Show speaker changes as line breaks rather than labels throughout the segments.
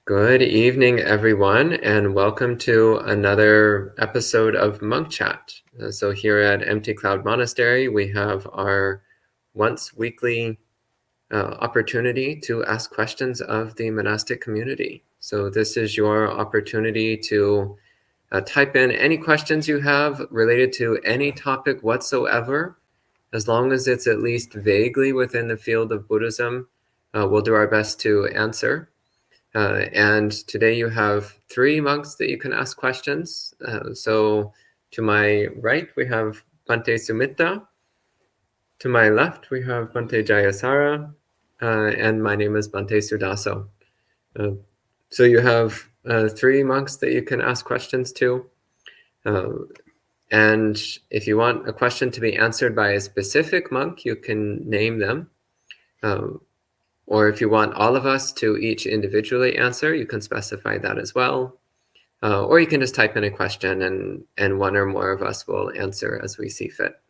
Good evening, everyone, and welcome to another episode of Monk Chat. So here at Empty Cloud Monastery, we have our once weekly opportunity to ask questions of the monastic community. So this is your opportunity to type in any questions you have related to any topic whatsoever. As long as it's at least vaguely within the field of Buddhism, we'll do our best to answer. And today you have 3 monks that you can ask questions. So to my right, we have Bhante Sumita. To my left, we have Bhante Jayasara. And my name is Bhante Sudaso. So you have 3 monks that you can ask questions to. And if you want a question to be answered by a specific monk, you can name them. Or if you want all of us to each individually answer, you can specify that as well. Or you can just type in a question and one or more of us will answer as we see fit.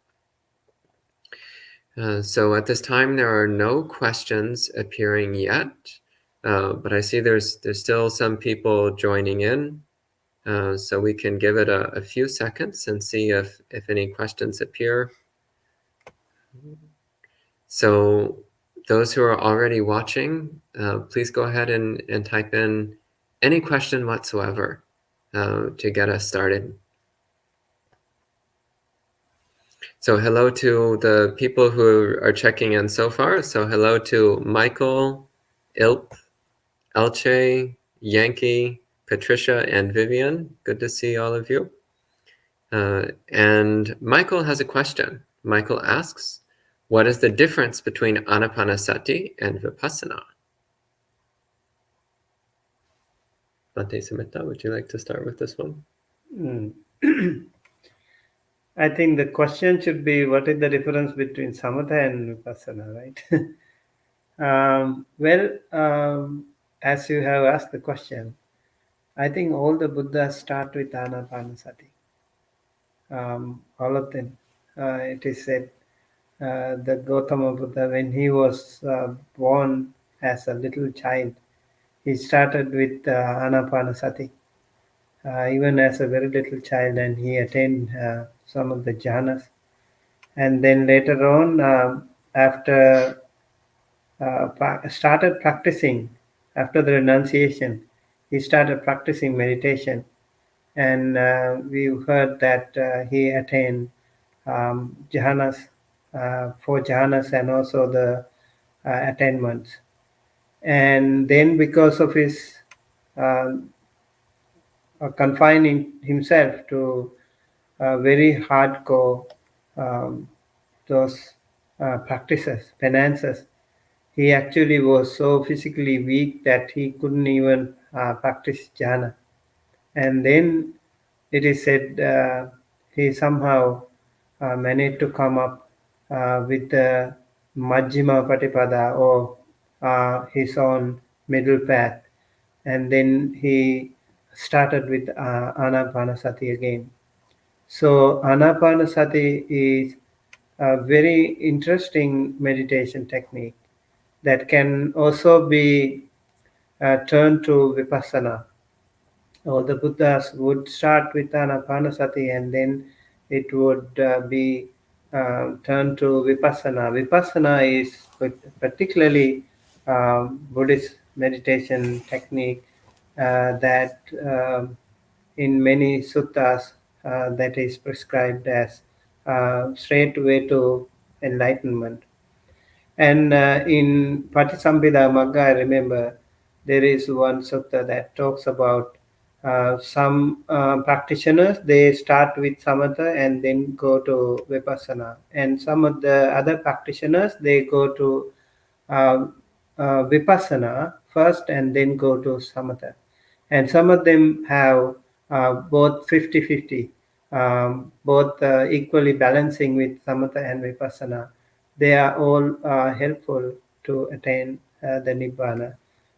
So at this time, there are no questions appearing yet, but I see there's still some people joining in. So we can give it a few seconds and see if any questions appear. So those who are already watching, please go ahead and type in any question whatsoever to get us started. So hello to the people who are checking in so far. So hello to Michael, Ilp, Elche, Yankee, Patricia, and Vivian. Good to see all of you. And Michael has a question. Michael asks, what is the difference between anapanasati and vipassana? Bhante Sumita, would you like to start with this one?
I think the question should be, what is the difference between samatha and vipassana, right? As you have asked the question, I think all the Buddhas start with anapanasati. All of them. It is said the Gautama Buddha, when he was born as a little child, he started with anapanasati. Even as a very little child, and he attained some of the jhanas. And then later on, after started practicing, after the renunciation, he started practicing meditation. And we heard that he attained jhanas, 4 jhanas, and also the attainments. And then because of his confining himself to very hardcore those practices, penances, he actually was so physically weak that he couldn't even practice jhana. And then it is said he somehow managed to come up with the Majjhima Patipada, or his own middle path. And then he started with Anapanasati again. So Anapanasati is a very interesting meditation technique that can also be turned to Vipassana. Or the Buddhas would start with Anapanasati, and then it would be turned to Vipassana. Vipassana is particularly Buddhist meditation technique that in many suttas that is prescribed as straight way to enlightenment. And in Patisamphida Magga, I remember there is one sutta that talks about some practitioners, they start with samatha and then go to vipassana. And some of the other practitioners, they go to uh, vipassana first and then go to samatha. And some of them have both 50-50, both equally balancing with samatha and vipassana. They are all helpful to attain the nibbana.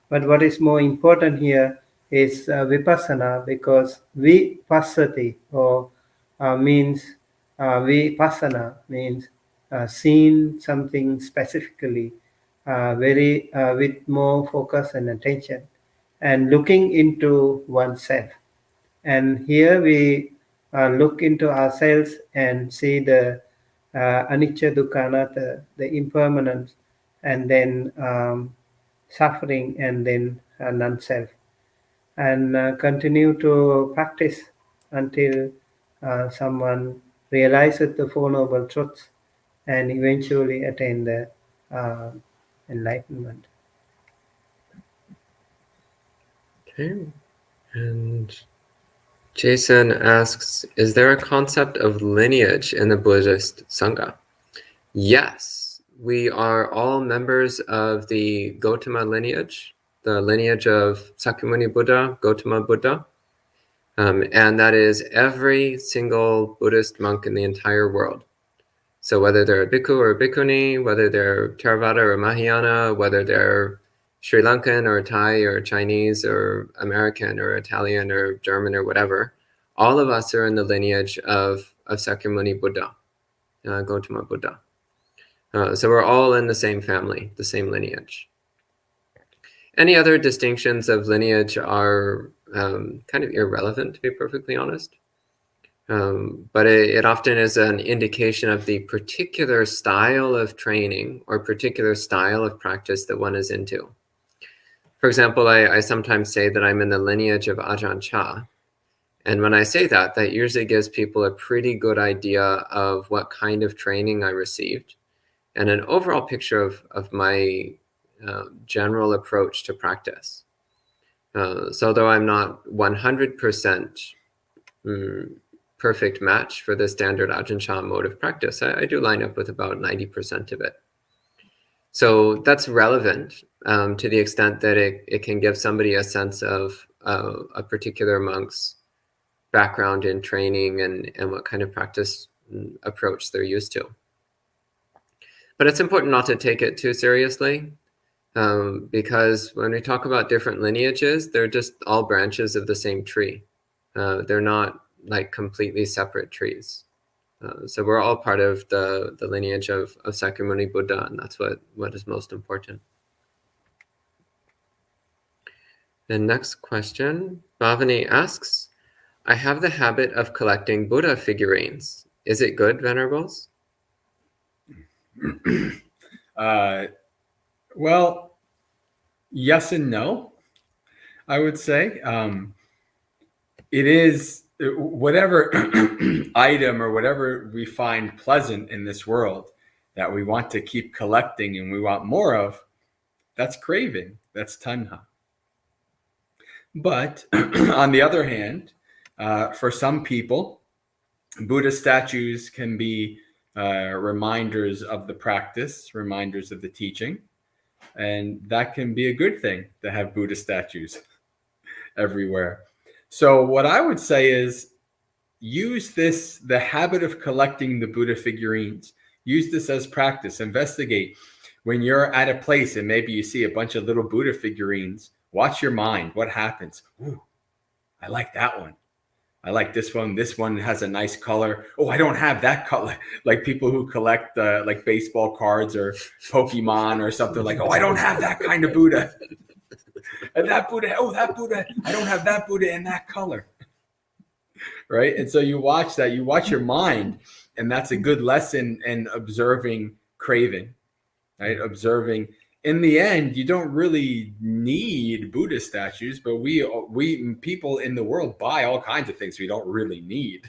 But what is more important here is vipassana, because vipassati, or means vipassana means seeing something specifically, very with more focus and attention. and looking into oneself. And here we look into ourselves and see the anicca, dukkha, anatta, the impermanence, and then suffering, and then non-self, and continue to practice until someone realizes the Four Noble Truths and eventually attain the uh, enlightenment.
Okay. And Jason asks, is there a concept of lineage in the Buddhist Sangha? Yes, we are all members of the Gautama lineage, the lineage of Sakyamuni Buddha, Gautama Buddha. And that is every single Buddhist monk in the entire world. So whether they're a bhikkhu or a bhikkhuni, whether they're Theravada or Mahayana, whether they're Sri Lankan or Thai or Chinese or American or Italian or German or whatever, all of us are in the lineage of Sakyamuni Buddha, Gautama Buddha. So we're all in the same family, the same lineage. Any other distinctions of lineage are kind of irrelevant, to be perfectly honest. But it often is an indication of the particular style of training or particular style of practice that one is into. For example, I sometimes say that I'm in the lineage of Ajahn Chah. And when I say that, that usually gives people a pretty good idea of what kind of training I received and an overall picture of my general approach to practice. So though I'm not 100% perfect match for the standard Ajahn Chah mode of practice, I do line up with about 90% of it. So that's relevant to the extent that it can give somebody a sense of a particular monk's background in training and what kind of practice approach they're used to. But it's important not to take it too seriously, because when we talk about different lineages, they're just all branches of the same tree. They're not like completely separate trees. So we're all part of the lineage of Sakyamuni Buddha, and that's what is most important. The next question, Bhavani asks, I have the habit of collecting Buddha figurines. Is it good, Venerables?
Well, yes and no, I would say. It is whatever item or whatever we find pleasant in this world that we want to keep collecting and we want more of, that's craving, that's tanha. But on the other hand, for some people, Buddha statues can be reminders of the practice, reminders of the teaching, and that can be a good thing to have Buddha statues everywhere. So what I would say is use this, the habit of collecting the Buddha figurines, use this as practice. Investigate. When you're at a place and maybe you see a bunch of little Buddha figurines, watch your mind. What happens? Ooh, I like that one. I like this one. This one has a nice color. Oh, I don't have that color. Like people who collect like baseball cards or Pokemon or something, like, oh, I don't have that kind of Buddha. And that Buddha, oh, that Buddha, I don't have that Buddha in that color. Right? And so you watch that, you watch your mind, and that's a good lesson in observing craving, right? Observing. In the end, you don't really need Buddha statues, but we people in the world buy all kinds of things we don't really need,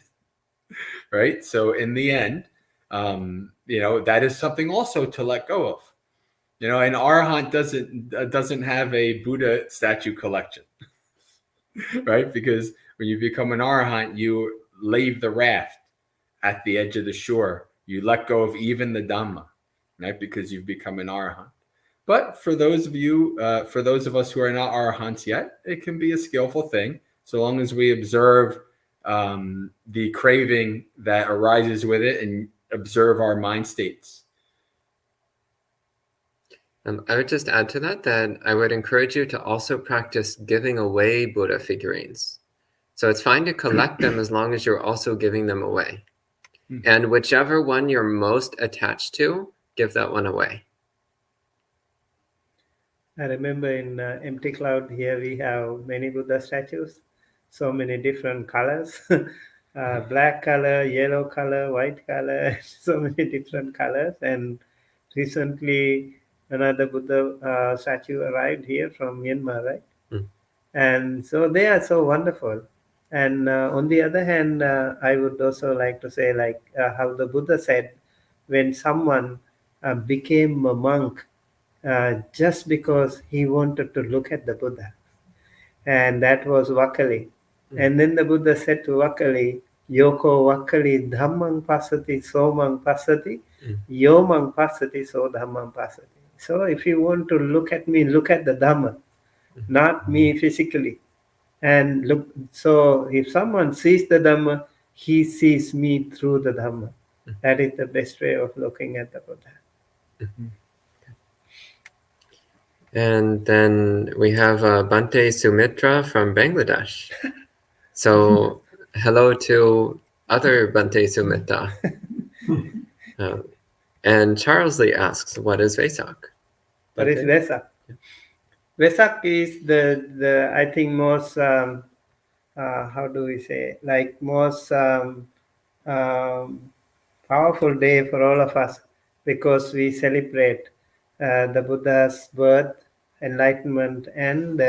right? So in the end, that is something also to let go of. An arahant doesn't have a Buddha statue collection, right? Because when you become an arahant, you leave the raft at the edge of the shore. You let go of even the Dhamma, right? Because you've become an arahant. But for those of you, for those of us who are not arahants yet, it can be a skillful thing, so long as we observe the craving that arises with it and observe our mind states.
I would just add to that I would encourage you to also practice giving away Buddha figurines. So it's fine to collect them as long as you're also giving them away. And whichever one you're most attached to, give that one away.
I remember in Empty Cloud here we have many Buddha statues, so many different colors, black color, yellow color, white color, so many different colors. And recently another Buddha statue arrived here from Myanmar, right?
Mm.
And so they are so wonderful. And on the other hand, I would also like to say, like how the Buddha said, when someone became a monk just because he wanted to look at the Buddha, and that was Vakali.
Mm.
And then the Buddha said to Vakali, Yoko Vakali Dhammang Pasati Somang Pasati,
Mm.
Yomang Pasati So Dhammang Pasati. So if you want to look at me, look at the Dhamma, not me physically. And look, so if someone sees the Dhamma, he sees me through the Dhamma. That is the best way of looking at the Buddha.
And then we have Bhante Sumitra from Bangladesh. So hello to other Bhante Sumitra. And Charles Lee asks, what is Vesak?
What is Vesak? Vesak is the I think most how do we say, like most powerful day for all of us, because we celebrate the Buddha's birth, enlightenment, and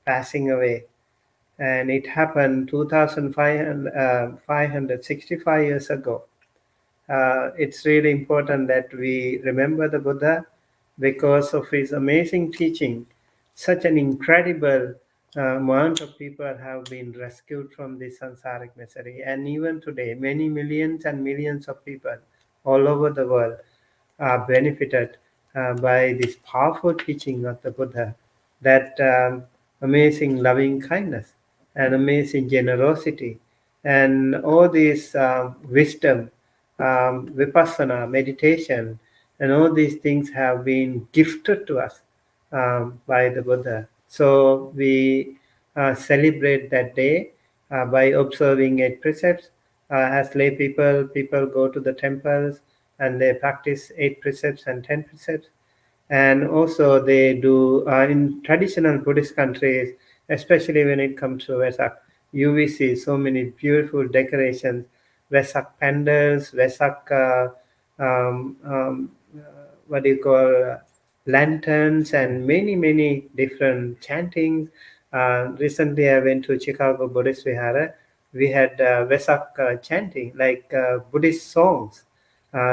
passing away. And it happened 2,565 years ago. It's really important that we remember the Buddha because of his amazing teaching. Such an incredible amount of people have been rescued from this samsaric misery. And even today, many millions and millions of people all over the world are benefited by this powerful teaching of the Buddha, that amazing loving kindness and amazing generosity and all this wisdom, vipassana, meditation, and all these things have been gifted to us by the Buddha. So we celebrate that day by observing 8 precepts. As lay people go to the temples and they practice 8 precepts and 10 precepts. And also they do in traditional Buddhist countries, especially when it comes to Vesak, you will see so many beautiful decorations, Vesak pandals, Vesak what do you call lanterns, and many different chantings. Recently, I went to Chicago Buddhist Vihara. We had Vesak chanting, like Buddhist songs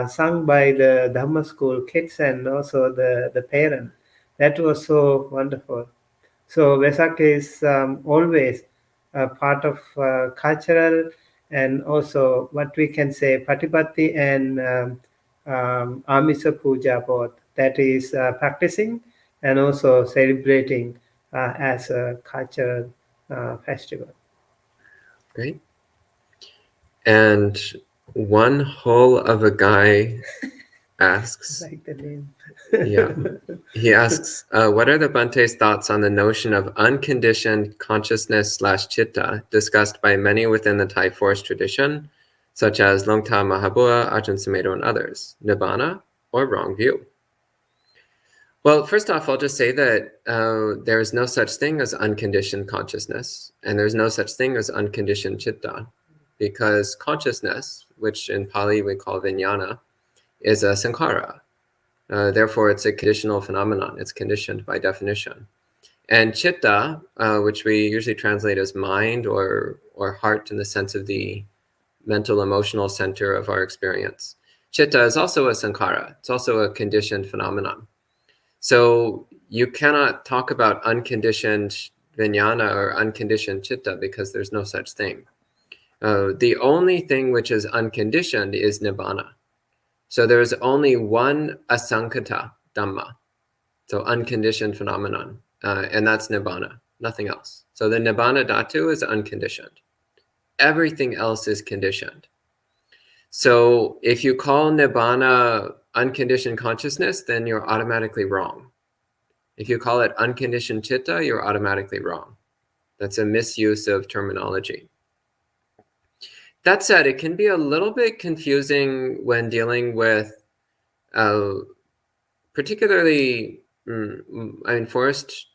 sung by the Dhamma school kids and also the parents. That was so wonderful. So Vesak is always a part of cultural and also what we can say Patipatti and Amisa Puja both. That is practicing and also celebrating as a cultural festival.
Great. And one whole of a guy asks,
Like the name.
yeah, he asks, what are the Bhante's thoughts on the notion of unconditioned consciousness / chitta discussed by many within the Thai forest tradition, such as Longta Mahabua, Ajahn Sumedho, and others? Nibbana or wrong view? Well, first off, I'll just say that there is no such thing as unconditioned consciousness, and there's no such thing as unconditioned chitta, because consciousness, which in Pali we call vijnana, is a sankhara. Therefore, it's a conditional phenomenon. It's conditioned by definition. And chitta, which we usually translate as mind or heart in the sense of the mental emotional center of our experience, chitta is also a sankhara. It's also a conditioned phenomenon. So you cannot talk about unconditioned vijnana or unconditioned chitta because there's no such thing. The only thing which is unconditioned is nibbana. So there's only one asankata dhamma, so unconditioned phenomenon, and that's nibbana, nothing else. So the nibbana dhatu is unconditioned. Everything else is conditioned. So if you call nibbana unconditioned consciousness, then you're automatically wrong. If you call it unconditioned chitta, you're automatically wrong. That's a misuse of terminology. That said, it can be a little bit confusing when dealing with particularly I mean, forest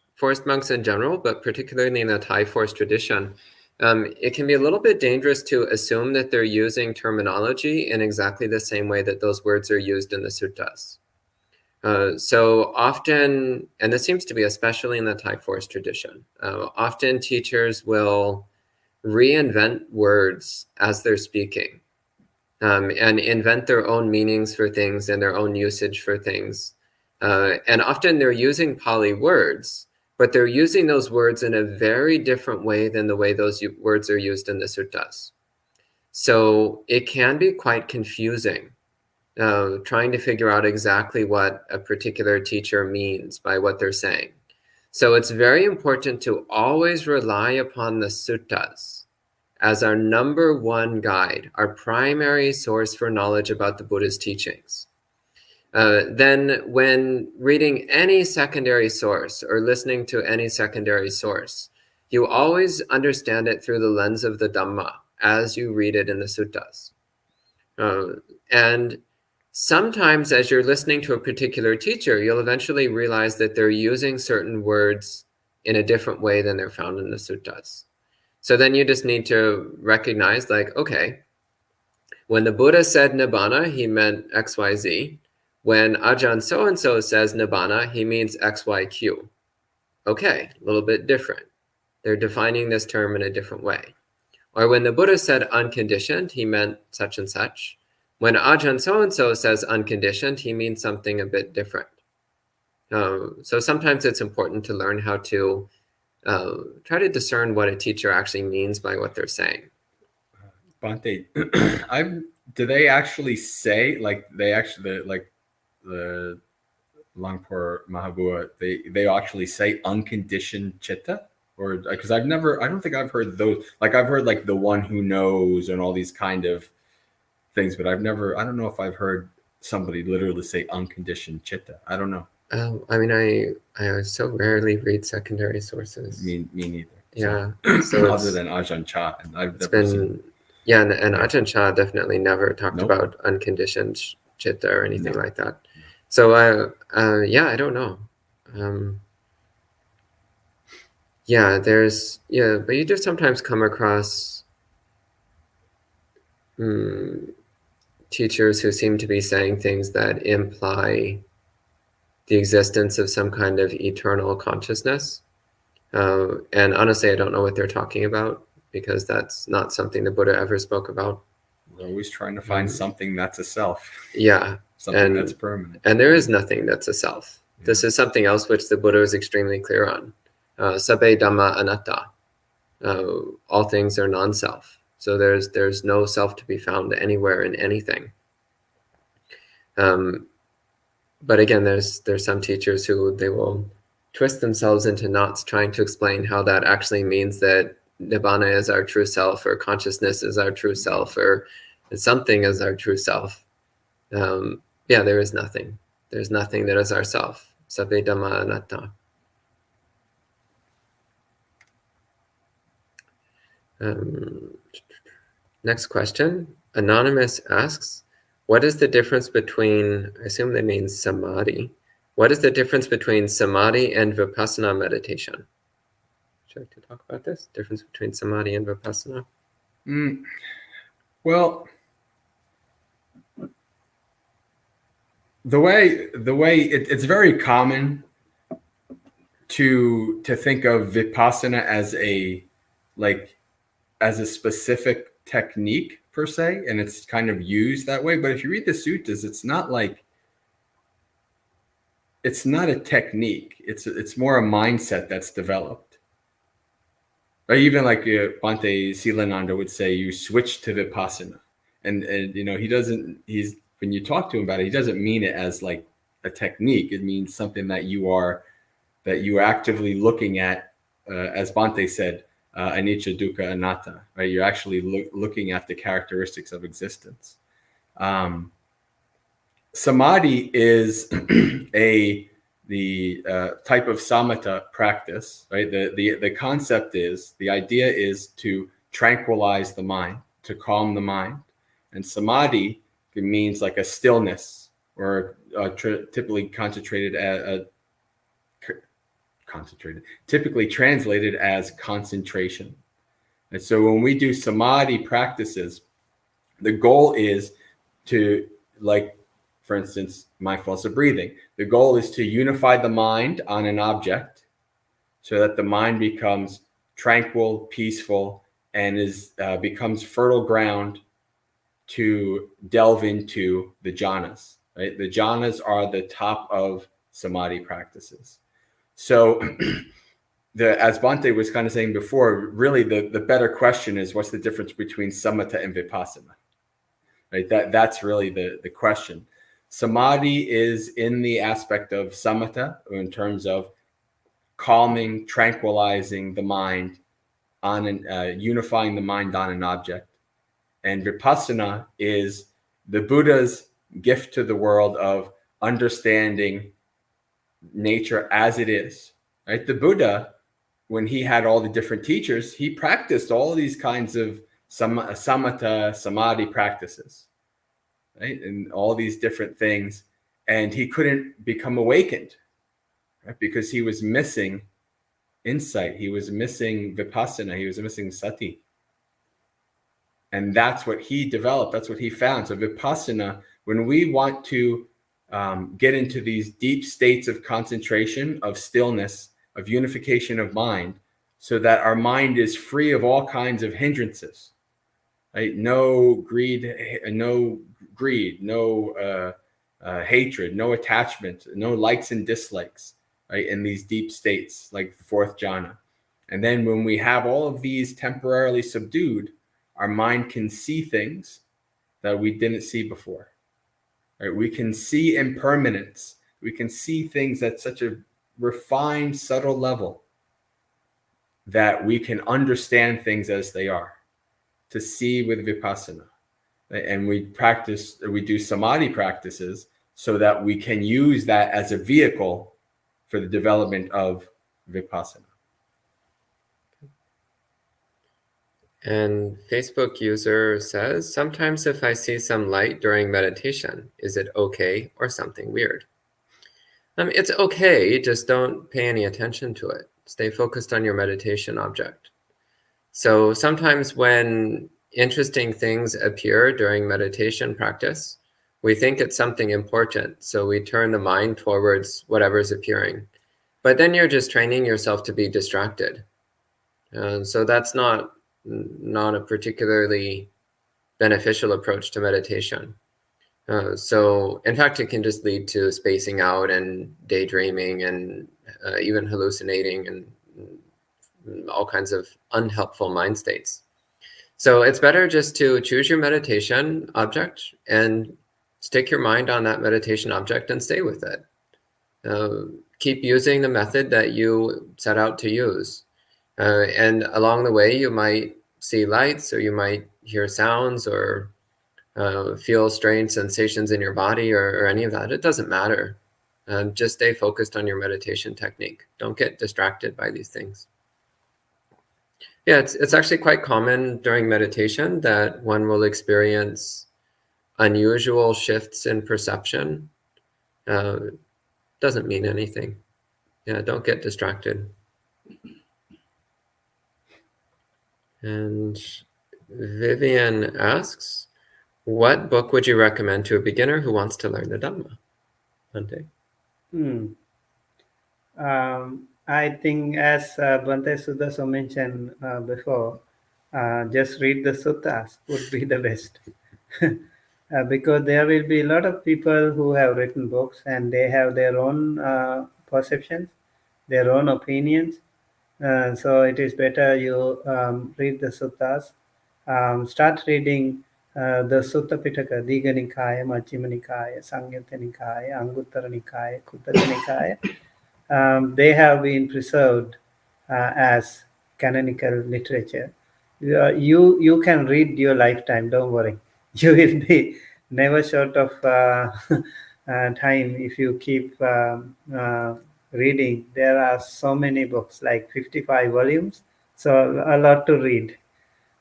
monks in general, but particularly in the Thai forest tradition, it can be a little bit dangerous to assume that they're using terminology in exactly the same way that those words are used in the suttas. So often, and this seems to be especially in the Thai forest tradition, often teachers will reinvent words as they're speaking, and invent their own meanings for things and their own usage for things. And often they're using Pali words, but they're using those words in a very different way than the way those words are used in the suttas. So it can be quite confusing, trying to figure out exactly what a particular teacher means by what they're saying. So it's very important to always rely upon the suttas as our number one guide, our primary source for knowledge about the Buddha's teachings. Then when reading any secondary source or listening to any secondary source, you always understand it through the lens of the Dhamma as you read it in the suttas. And sometimes as you're listening to a particular teacher, you'll eventually realize that they're using certain words in a different way than they're found in the suttas. So then you just need to recognize, like, okay, when the Buddha said nibbana, he meant XYZ. When Ajahn so-and-so says nibbana, he means XYQ. Okay, a little bit different. They're defining this term in a different way. Or when the Buddha said unconditioned, he meant such and such. When Ajahn so-and-so says unconditioned, he means something a bit different. So sometimes it's important to learn how to try to discern what a teacher actually means by what they're saying.
Bhante, do they actually say, like, the Langpur Mahabua, they actually say unconditioned chitta? Or because I don't think I've heard those. Like, I've heard like the one who knows and all these kind of things, but I don't know if I've heard somebody literally say unconditioned chitta. I don't know.
I mean, I so rarely read secondary sources.
Me neither.
Yeah.
So other than Ajahn Chah, and I've never seen.
Yeah, and Ajahn Chah definitely never talked about unconditioned chitta or anything like that. So I don't know. But you just sometimes come across teachers who seem to be saying things that imply the existence of some kind of eternal consciousness. And honestly, I don't know what they're talking about, because that's not something the Buddha ever spoke about.
We're always trying to find something that's a self.
Yeah.
Something that's permanent.
And there is nothing that's a self. Yeah. This is something else which the Buddha is extremely clear on. Sabbe Dhamma anatta. All things are non-self. So there's no self to be found anywhere in anything. But again, there's some teachers who they will twist themselves into knots trying to explain how that actually means that nibbana is our true self, or consciousness is our true self, or something is our true self. There is nothing. There's nothing that is our self. Sabbe Dhamma anatta. Next question. Anonymous asks, what is the difference between, I assume they mean samadhi. What is the difference between samadhi and vipassana meditation? Would you like to talk about this? Difference between samadhi and vipassana?
Well, the way it's very common to think of vipassana as a specific technique per se, and it's kind of used that way. But if you read the suttas, it's not a technique. It's more a mindset that's developed. Right? Even like Bhante Silananda would say, you switch to vipassana, and when you talk to him about it, he doesn't mean it as like a technique. It means something that you're actively looking at, as Bhante said, anicca, dukkha, anatta. Right? You're actually looking at the characteristics of existence. Samadhi is the type of samatha practice, right? The concept is, the idea is to tranquilize the mind, to calm the mind. And samadhi means like a stillness, or typically concentrated at concentrated, typically translated as concentration. And so when we do samadhi practices, the goal is to, like, for instance, mindfulness of breathing. The goal is to unify the mind on an object so that the mind becomes tranquil, peaceful, and becomes fertile ground to delve into the jhanas. Right? The jhanas are the top of samadhi practices. So as Bhante was kind of saying before, really the better question is, what's the difference between samatha and vipassana? Right? That's really the question. Samadhi is in the aspect of samatha, in terms of calming, tranquilizing the mind on unifying the mind on an object. And vipassana is the Buddha's gift to the world of understanding nature as it is. Right? The Buddha, when he had all the different teachers, he practiced all these kinds of samatha, samadhi practices, right? And all these different things. And he couldn't become awakened, right? Because he was missing insight. He was missing vipassana. He was missing sati. And that's what he developed. That's what he found. So vipassana, when we want to get into these deep states of concentration, of stillness, of unification of mind, so that our mind is free of all kinds of hindrances, right? No greed, no hatred, no attachment, no likes and dislikes, right? In these deep states, like the fourth jhana. And then when we have all of these temporarily subdued, our mind can see things that we didn't see before. Right? We can see impermanence. We can see things at such a refined, subtle level that we can understand things as they are, to see with vipassana. And we do samadhi practices so that we can use that as a vehicle for the development of vipassana.
And Facebook user says, sometimes if I see some light during meditation, is it okay or something weird? It's okay, just don't pay any attention to it. Stay focused on your meditation object. So sometimes when interesting things appear during meditation practice, we think it's something important, so we turn the mind towards whatever's appearing. But then you're just training yourself to be distracted. So that's not a particularly beneficial approach to meditation. So in fact, it can just lead to spacing out and daydreaming and even hallucinating and all kinds of unhelpful mind states. So it's better just to choose your meditation object and stick your mind on that meditation object and stay with it. Keep using the method that you set out to use. And along the way, you might see lights, or you might hear sounds, or feel strange sensations in your body, or any of that. It doesn't matter. Just stay focused on your meditation technique. Don't get distracted by these things. Yeah, it's actually quite common during meditation that one will experience unusual shifts in perception. Doesn't mean anything. Yeah, don't get distracted. And Vivian asks, what book would you recommend to a beginner who wants to learn the Dhamma? Bhante?
I think, as Bhante Sudaso mentioned before, just read the suttas would be the best. Because there will be a lot of people who have written books and they have their own perceptions, their own opinions. So it is better you read the suttas. Start reading the Sutta Pitaka, Diga Nikaya, Majjhima Nikaya, Samyutta Nikaya, Anguttara Nikaya, Kuttaka Nikaya. They have been preserved as canonical literature. You can read your lifetime, don't worry. You will be never short of time if you keep reading. There are so many books, like 55 volumes, so a lot to read.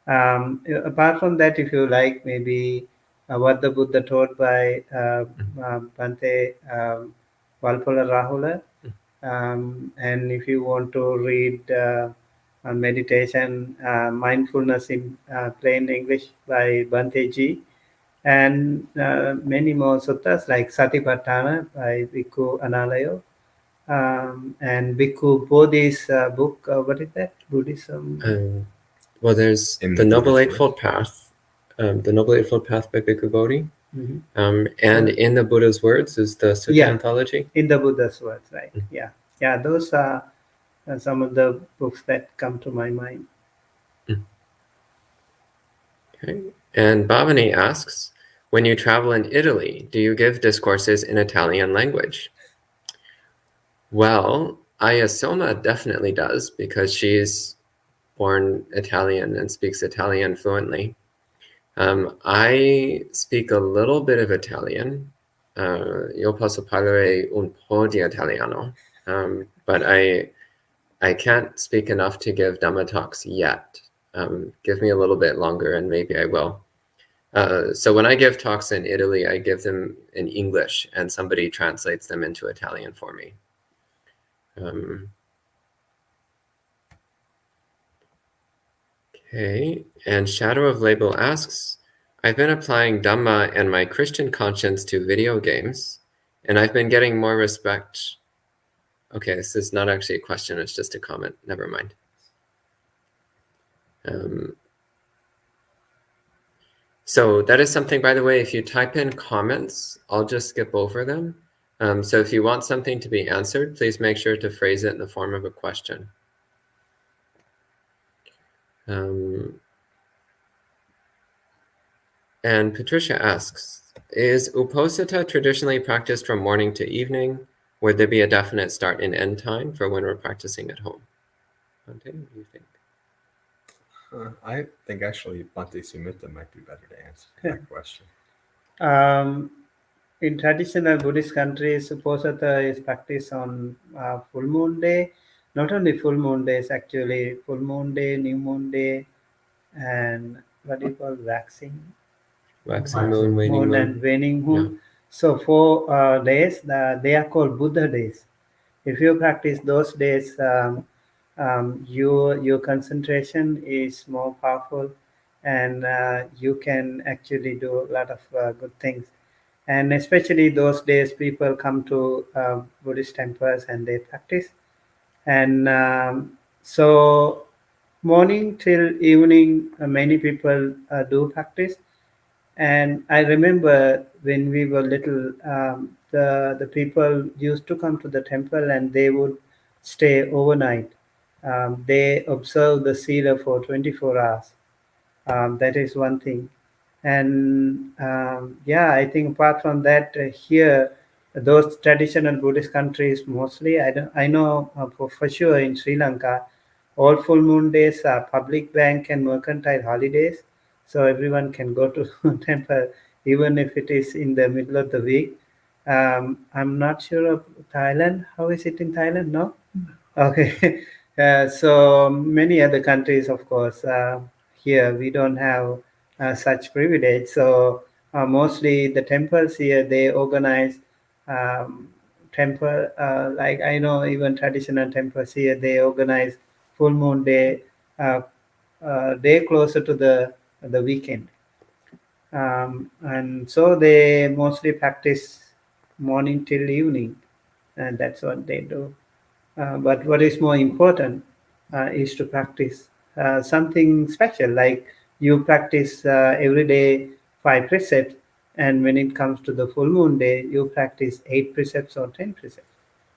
Apart from that, if you like, maybe What the Buddha Taught by Bhante Valpola Rahula, And if you want to read meditation, mindfulness in plain English by Bhante Ji, and many more suttas like Satipatthana by Bhikkhu Analayo, and Bhikkhu Bodhi's book, what is that? Buddhism?
Well, there's
In
the
the
Noble
Buddhist
Eightfold Path, the Noble Eightfold Path by Bhikkhu Bodhi,
Mhm.
and in the Buddha's words is the Sutta
Yeah.
anthology.
In the Buddha's words, right?
Mm.
Yeah. Those are some of the books that come to my mind.
Okay. And Bhavani asks, when you travel in Italy, do you give discourses in Italian language? Well, Ayasoma definitely does, because she's born Italian and speaks Italian fluently. I speak a little bit of Italian. Io posso parlare un po' di italiano, but I can't speak enough to give Dhamma talks yet. Give me a little bit longer and maybe I will. So when I give talks in Italy, I give them in English and somebody translates them into Italian for me. Okay, and Shadow of Label asks, I've been applying Dhamma and my Christian conscience to video games, and I've been getting more respect. Okay, this is not actually a question, it's just a comment. Never mind. So that is something, by the way, if you type in comments, I'll just skip over them. So if you want something to be answered, please make sure to phrase it in the form of a question. And Patricia asks, is Uposatha traditionally practiced from morning to evening? Would there be a definite start and end time for when we're practicing at home? Bhante, what do you think?
I think actually Bhante Sumita might be better to answer that question.
In traditional Buddhist countries, Uposatha is practiced on full moon day. Not only full moon days, actually, full moon day, new moon day, and what do you call waxing?
Waxing moon, waning moon.
And waning moon.
Yeah.
So 4 days, they are called Buddha days. If you practice those days, your concentration is more powerful, and you can actually do a lot of good things. And especially those days, people come to Buddhist temples and they practice. And so morning till evening, many people do practice. And I remember when we were little, the people used to come to the temple and they would stay overnight. They observe the Sila for 24 hours. That is one thing. And I think apart from that, here, those traditional Buddhist countries mostly, I know for sure in Sri Lanka, all full moon days are public bank and mercantile holidays. So everyone can go to temple, even if it is in the middle of the week. I'm not sure of Thailand. How is it in Thailand? No? Okay. So many other countries, of course, here we don't have such privilege. So mostly the temples here, they organize temple, like I know even traditional temples here, they organize full moon day, day closer to the weekend. And so they mostly practice morning till evening, and that's what they do. But what is more important is to practice something special, like you practice every day 5 precepts, and when it comes to the full moon day, you practice 8 precepts or 10 precepts.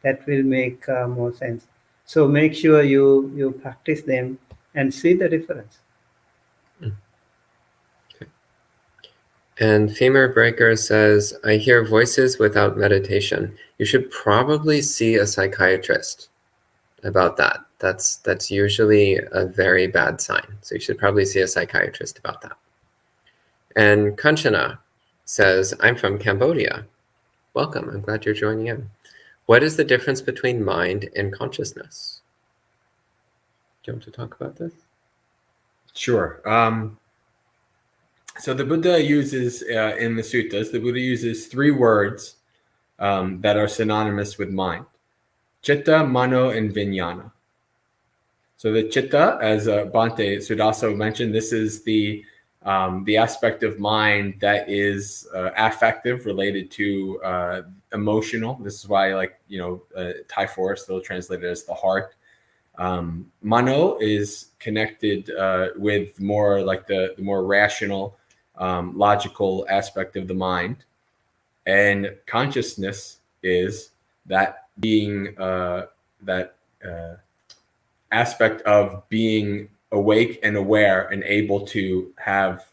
That will make more sense. So make sure you practice them and see the difference.
Okay. And Femur Breaker says, I hear voices without meditation. You should probably see a psychiatrist about that. That's usually a very bad sign. So you should probably see a psychiatrist about that. And Kanchana says, I'm from Cambodia. Welcome, I'm glad you're joining in. What is the difference between mind and consciousness? Do you want to talk about this?
Sure. So the Buddha uses, in the suttas, the Buddha uses 3 words that are synonymous with mind. chitta, mano, and vijnana. So the chitta, as Bhante Sudaso mentioned, this is the aspect of mind that is affective, related to emotional. This is why, like, Thai forest, they'll translate it as the heart. Mano is connected with more like the more rational, logical aspect of the mind, and consciousness is that being aspect of being awake and aware and able to have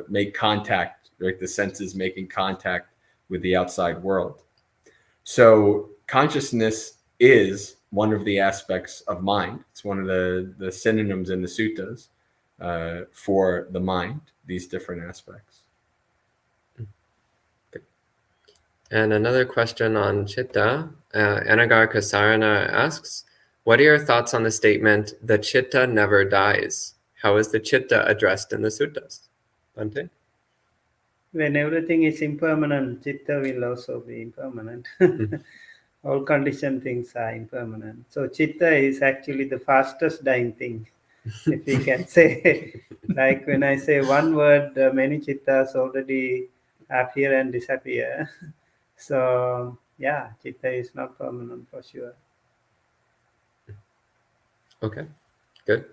make contact, like the senses making contact with the outside world. So consciousness is one of the aspects of mind. It's one of the synonyms in the suttas for the mind, these different aspects.
And another question on chitta, Anagar Kasarana asks, what are your thoughts on the statement, the chitta never dies? How is the chitta addressed in the suttas? Bhante?
When everything is impermanent, chitta will also be impermanent. All conditioned things are impermanent. So chitta is actually the fastest dying thing, if we can say. Like when I say one word, many chittas already appear and disappear. So yeah, chitta is not permanent for sure.
Okay, good.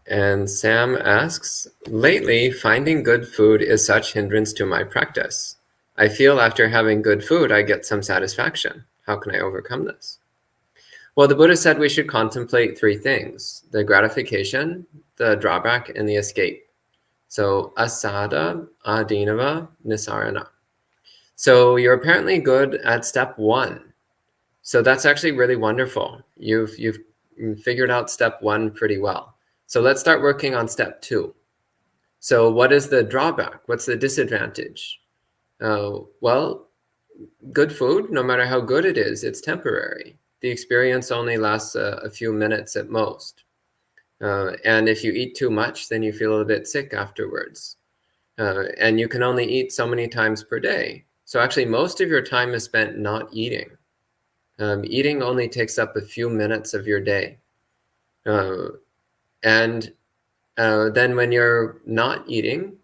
And Sam asks, lately, finding good food is such hindrance to my practice. I feel after having good food, I get some satisfaction. How can I overcome this? Well, the Buddha said we should contemplate three things: the gratification, the drawback, and the escape. So asada, adinava, nisarana. So you're apparently good at step one. So that's actually really wonderful. You've figured out step one pretty well. So let's start working on step two. So what is the drawback? What's the disadvantage? Well, good food, no matter how good it is, it's temporary. The experience only lasts a few minutes at most. And if you eat too much, then you feel a bit sick afterwards. And you can only eat so many times per day. So actually, most of your time is spent not eating. Eating only takes up a few minutes of your day. And then when you're not eating,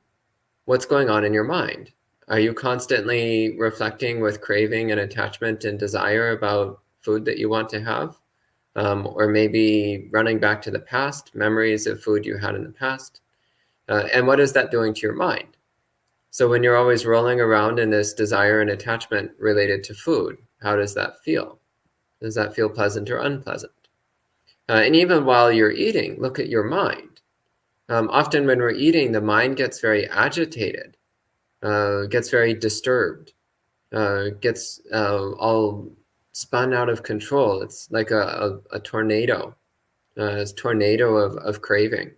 what's going on in your mind? Are you constantly reflecting with craving and attachment and desire about food that you want to have? Or maybe running back to the past, memories of food you had in the past? And what is that doing to your mind? So when you're always rolling around in this desire and attachment related to food, how does that feel? Does that feel pleasant or unpleasant? And even while you're eating, look at your mind. Often when we're eating, the mind gets very agitated, gets very disturbed, gets all spun out of control. It's like a tornado, a tornado of craving.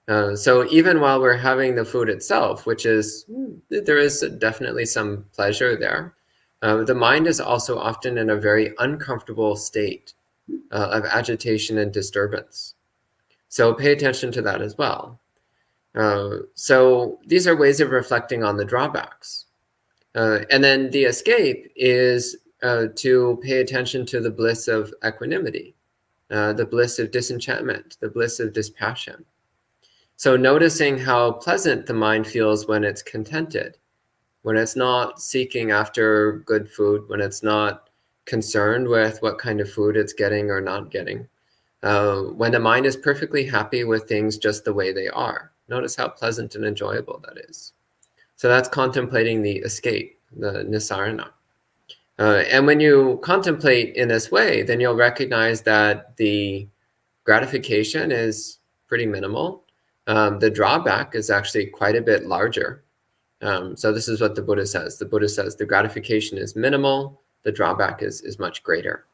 So even while we're having the food itself, which is, there is definitely some pleasure there, the mind is also often in a very uncomfortable state of agitation and disturbance. So pay attention to that as well. So these are ways of reflecting on the drawbacks. And then the escape is to pay attention to the bliss of equanimity, the bliss of disenchantment, the bliss of dispassion. So noticing how pleasant the mind feels when it's contented, when it's not seeking after good food, when it's not concerned with what kind of food it's getting or not getting, when the mind is perfectly happy with things just the way they are. Notice how pleasant and enjoyable that is. So that's contemplating the escape, the nisarana. And when you contemplate in this way, then you'll recognize that the gratification is pretty minimal. The drawback is actually quite a bit larger. So this is what the Buddha says. The Buddha says the gratification is minimal, the drawback is much greater.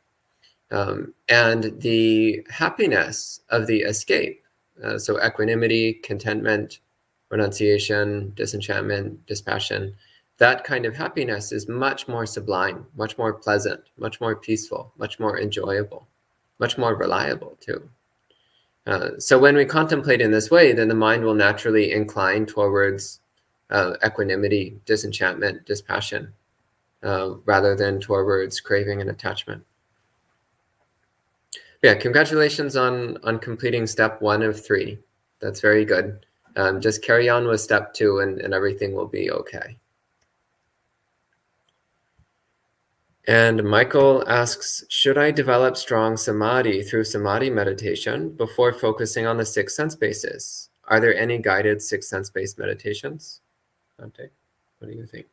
And the happiness of the escape, so equanimity, contentment, renunciation, disenchantment, dispassion, that kind of happiness is much more sublime, much more pleasant, much more peaceful, much more enjoyable, much more reliable too. So when we contemplate in this way, then the mind will naturally incline towards equanimity, disenchantment, dispassion. rather than towards craving and attachment. Yeah, congratulations on completing step 1 of 3. That's very good. Just carry on with step 2 and everything will be okay. And Michael asks, should I develop strong samadhi through samadhi meditation before focusing on the 6 sense bases? Are there any guided 6 sense based meditations? Dante, what do you think?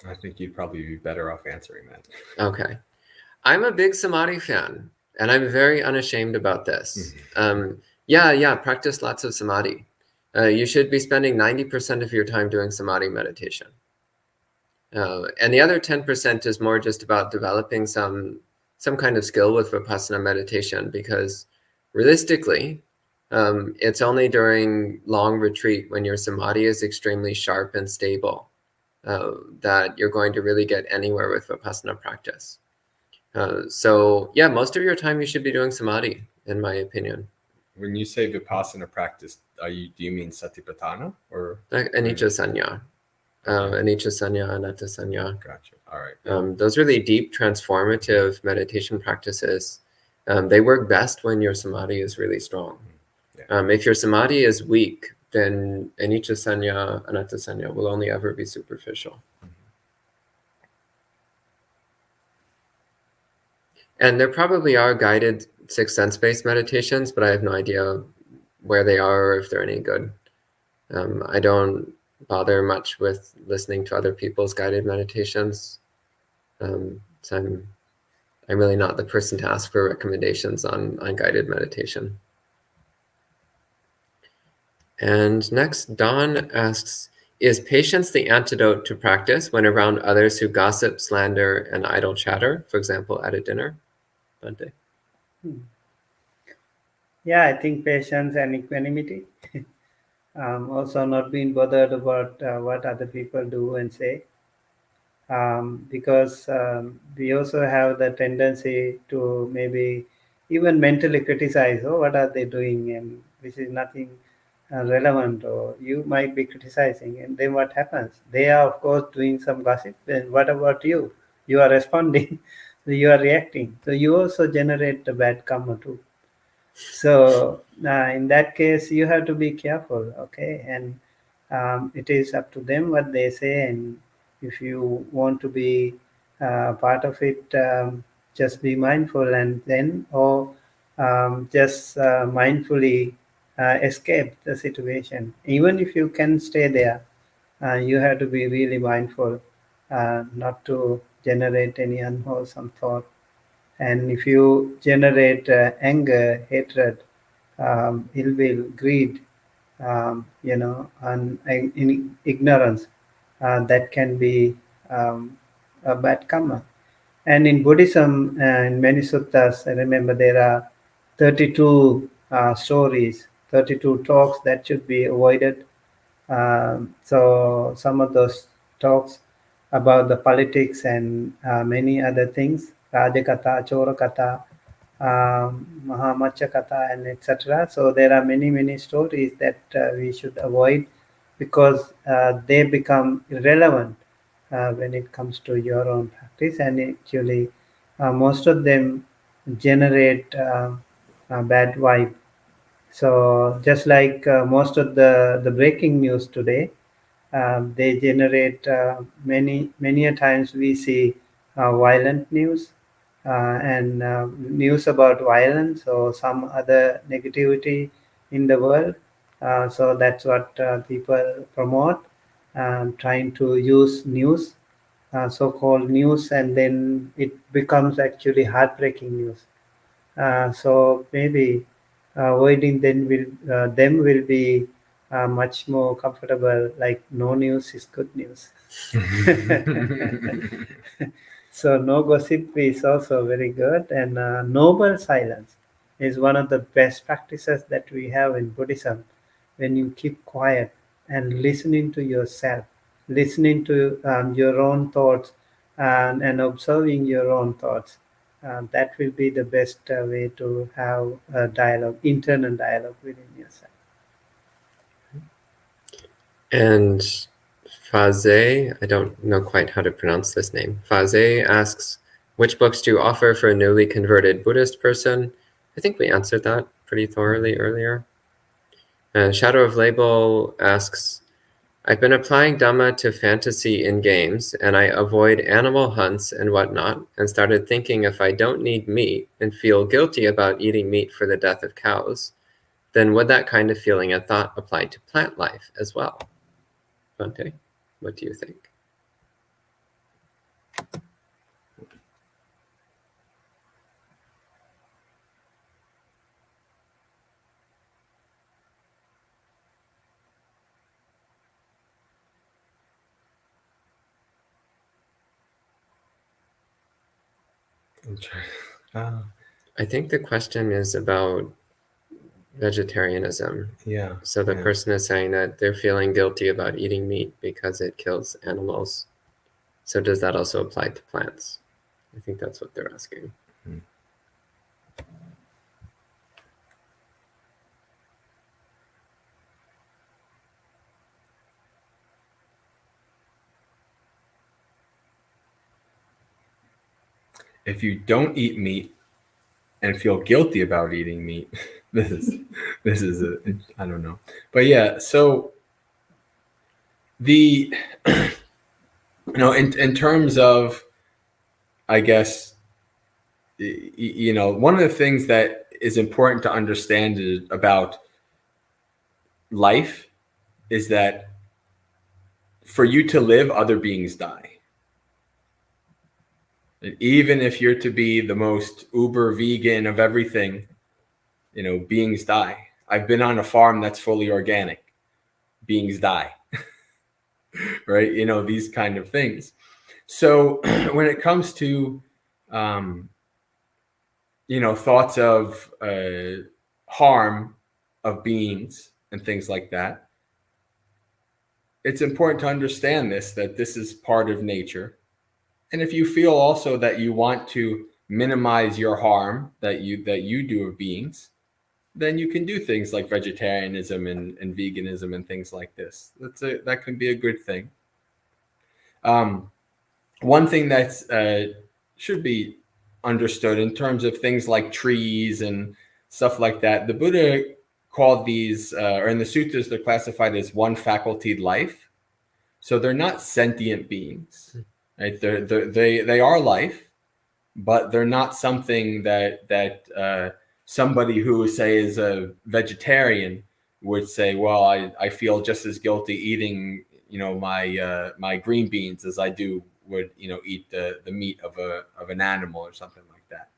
I think you'd probably be better off answering that.
Okay. I'm a big samadhi fan, and I'm very unashamed about this. Yeah, practice lots of samadhi. You should be spending 90% of your time doing samadhi meditation. And the other 10% is more just about developing some kind of skill with Vipassana meditation, because realistically, it's only during long retreat when your samadhi is extremely sharp and stable that you're going to really get anywhere with Vipassana practice. So yeah, most of your time you should be doing samadhi, in my opinion.
When you say Vipassana practice, do you mean Satipatthana or
Anicca Sanya? Anicca Sanya, Anatta Sanya.
Gotcha. All right.
Those really deep, transformative meditation practices, they work best when your samadhi is really strong. Yeah. If your samadhi is weak, then Anicca Sanya, Anatta Sanya will only ever be superficial. And there probably are guided 6 sense-based meditations, but I have no idea where they are or if they're any good. I don't bother much with listening to other people's guided meditations. So I'm really not the person to ask for recommendations on guided meditation. And next, Don asks, is patience the antidote to practice when around others who gossip, slander, and idle chatter, for example, at a dinner? Dante?
Yeah, I think patience and equanimity. Also not being bothered about what other people do and say. Because we also have the tendency to maybe even mentally criticize, oh, what are they doing, and which is nothing relevant, or you might be criticizing, and then what happens? They are, of course, doing some gossip, and what about you? You are responding, so you are reacting, so you also generate the bad karma too. So in that case, you have to be careful, okay? And it is up to them what they say, and if you want to be part of it, just be mindful, and then or just mindfully escape the situation. Even if you can stay there, you have to be really mindful not to generate any unwholesome thought. And if you generate anger, hatred, ill will, greed, and in ignorance, that can be a bad karma. And in Buddhism, in many suttas, I remember there are 32 stories, 32 talks that should be avoided. So some of those talks about the politics and many other things, Rajakatha, Chorakatha, Mahamachakatha, and etc. So there are many stories that we should avoid, because they become irrelevant when it comes to your own practice, and actually most of them generate a bad vibe. So just like most of the breaking news today, they generate many a times we see violent news and news about violence or some other negativity in the world. So that's what people promote, trying to use news, so-called news, and then it becomes actually heartbreaking news. So maybe avoiding them will be much more comfortable. Like no news is good news. So no gossip is also very good, and noble silence is one of the best practices that we have in Buddhism. When you keep quiet and listening to yourself, listening to your own thoughts, and observing your own thoughts, that will be the best way to have a dialogue, internal dialogue within yourself.
And Faze, I don't know quite how to pronounce this name. Faze asks, which books do you offer for a newly converted Buddhist person? I think we answered that pretty thoroughly earlier. Shadow of Label asks, I've been applying Dhamma to fantasy in games, and I avoid animal hunts and whatnot, and started thinking if I don't need meat and feel guilty about eating meat for the death of cows, then would that kind of feeling and thought apply to plant life as well? Bhante, what do you think? I think the question is about vegetarianism.
Yeah.
So the person is saying that they're feeling guilty about eating meat because it kills animals. So does that also apply to plants? I think that's what they're asking.
If you don't eat meat and feel guilty about eating meat, this is I don't know. But yeah, so the in terms of, I guess, one of the things that is important to understand about life is that for you to live, other beings die. And even if you're to be the most uber vegan of everything, beings die. I've been on a farm that's fully organic. Beings die. Right? These kind of things. So when it comes to, thoughts of harm of beings and things like that, it's important to understand that this is part of nature. And if you feel also that you want to minimize your harm that you do of beings, then you can do things like vegetarianism and veganism and things like this. That can be a good thing. One thing that should be understood in terms of things like trees and stuff like that, the Buddha called these, or in the sutras, they're classified as one facultied life. So they're not sentient beings, right? They are life, but they're not something that somebody who, say, is a vegetarian would say, well, I feel just as guilty eating, my green beans as I would eat the meat of an animal or something like that.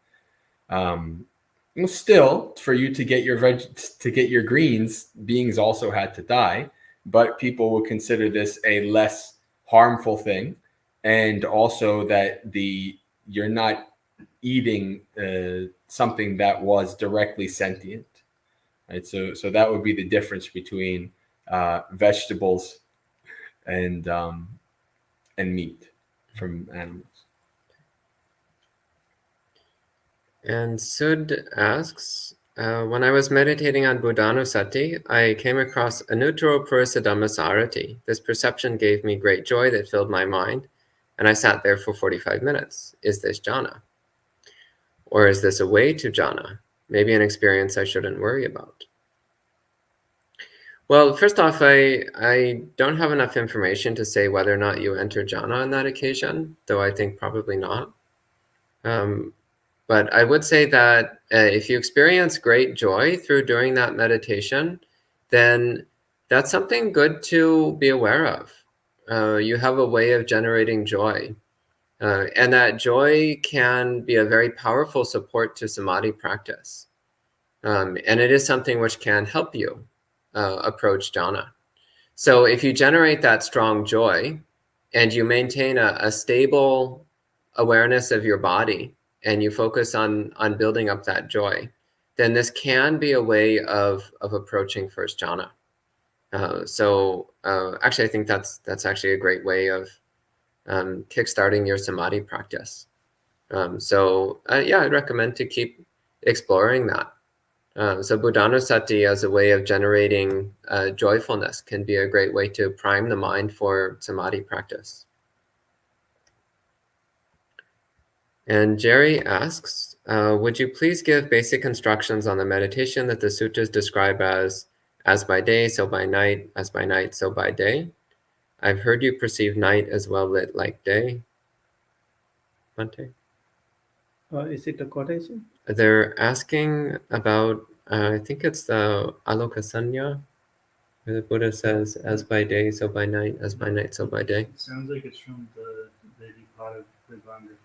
Still, for you to get your greens, beings also had to die, but people will consider this a less harmful thing, and also that you're not eating something that was directly sentient, right? So that would be the difference between vegetables and meat from animals.
And Sud asks, when I was meditating on Buddhanusati, I came across Anutaro Purisa Dhammasarati. This perception gave me great joy that filled my mind, and I sat there for 45 minutes. Is this jhana? Or is this a way to jhana? Maybe an experience I shouldn't worry about. Well, first off, I don't have enough information to say whether or not you enter jhana on that occasion, though I think probably not. But I would say that if you experience great joy through doing that meditation, then that's something good to be aware of. You have a way of generating joy. And that joy can be a very powerful support to samadhi practice. And it is something which can help you approach jhana. So if you generate that strong joy and you maintain a stable awareness of your body, and you focus on building up that joy, then this can be a way of approaching first jhana. Actually, I think that's actually a great way of kickstarting your samadhi practice. Yeah, I'd recommend to keep exploring that. So buddhanusati as a way of generating joyfulness can be a great way to prime the mind for samadhi practice. And Jerry asks, would you please give basic instructions on the meditation that the sutras describe as by day, so by night, as by night, so by day? I've heard you perceive night as well lit like day. Bhante?
Is it a quotation?
They're asking about, I think it's the Alokasanya, where the Buddha says, as by day, so by night, as by night, so by day.
It sounds like it's from the Vipada Vedanta,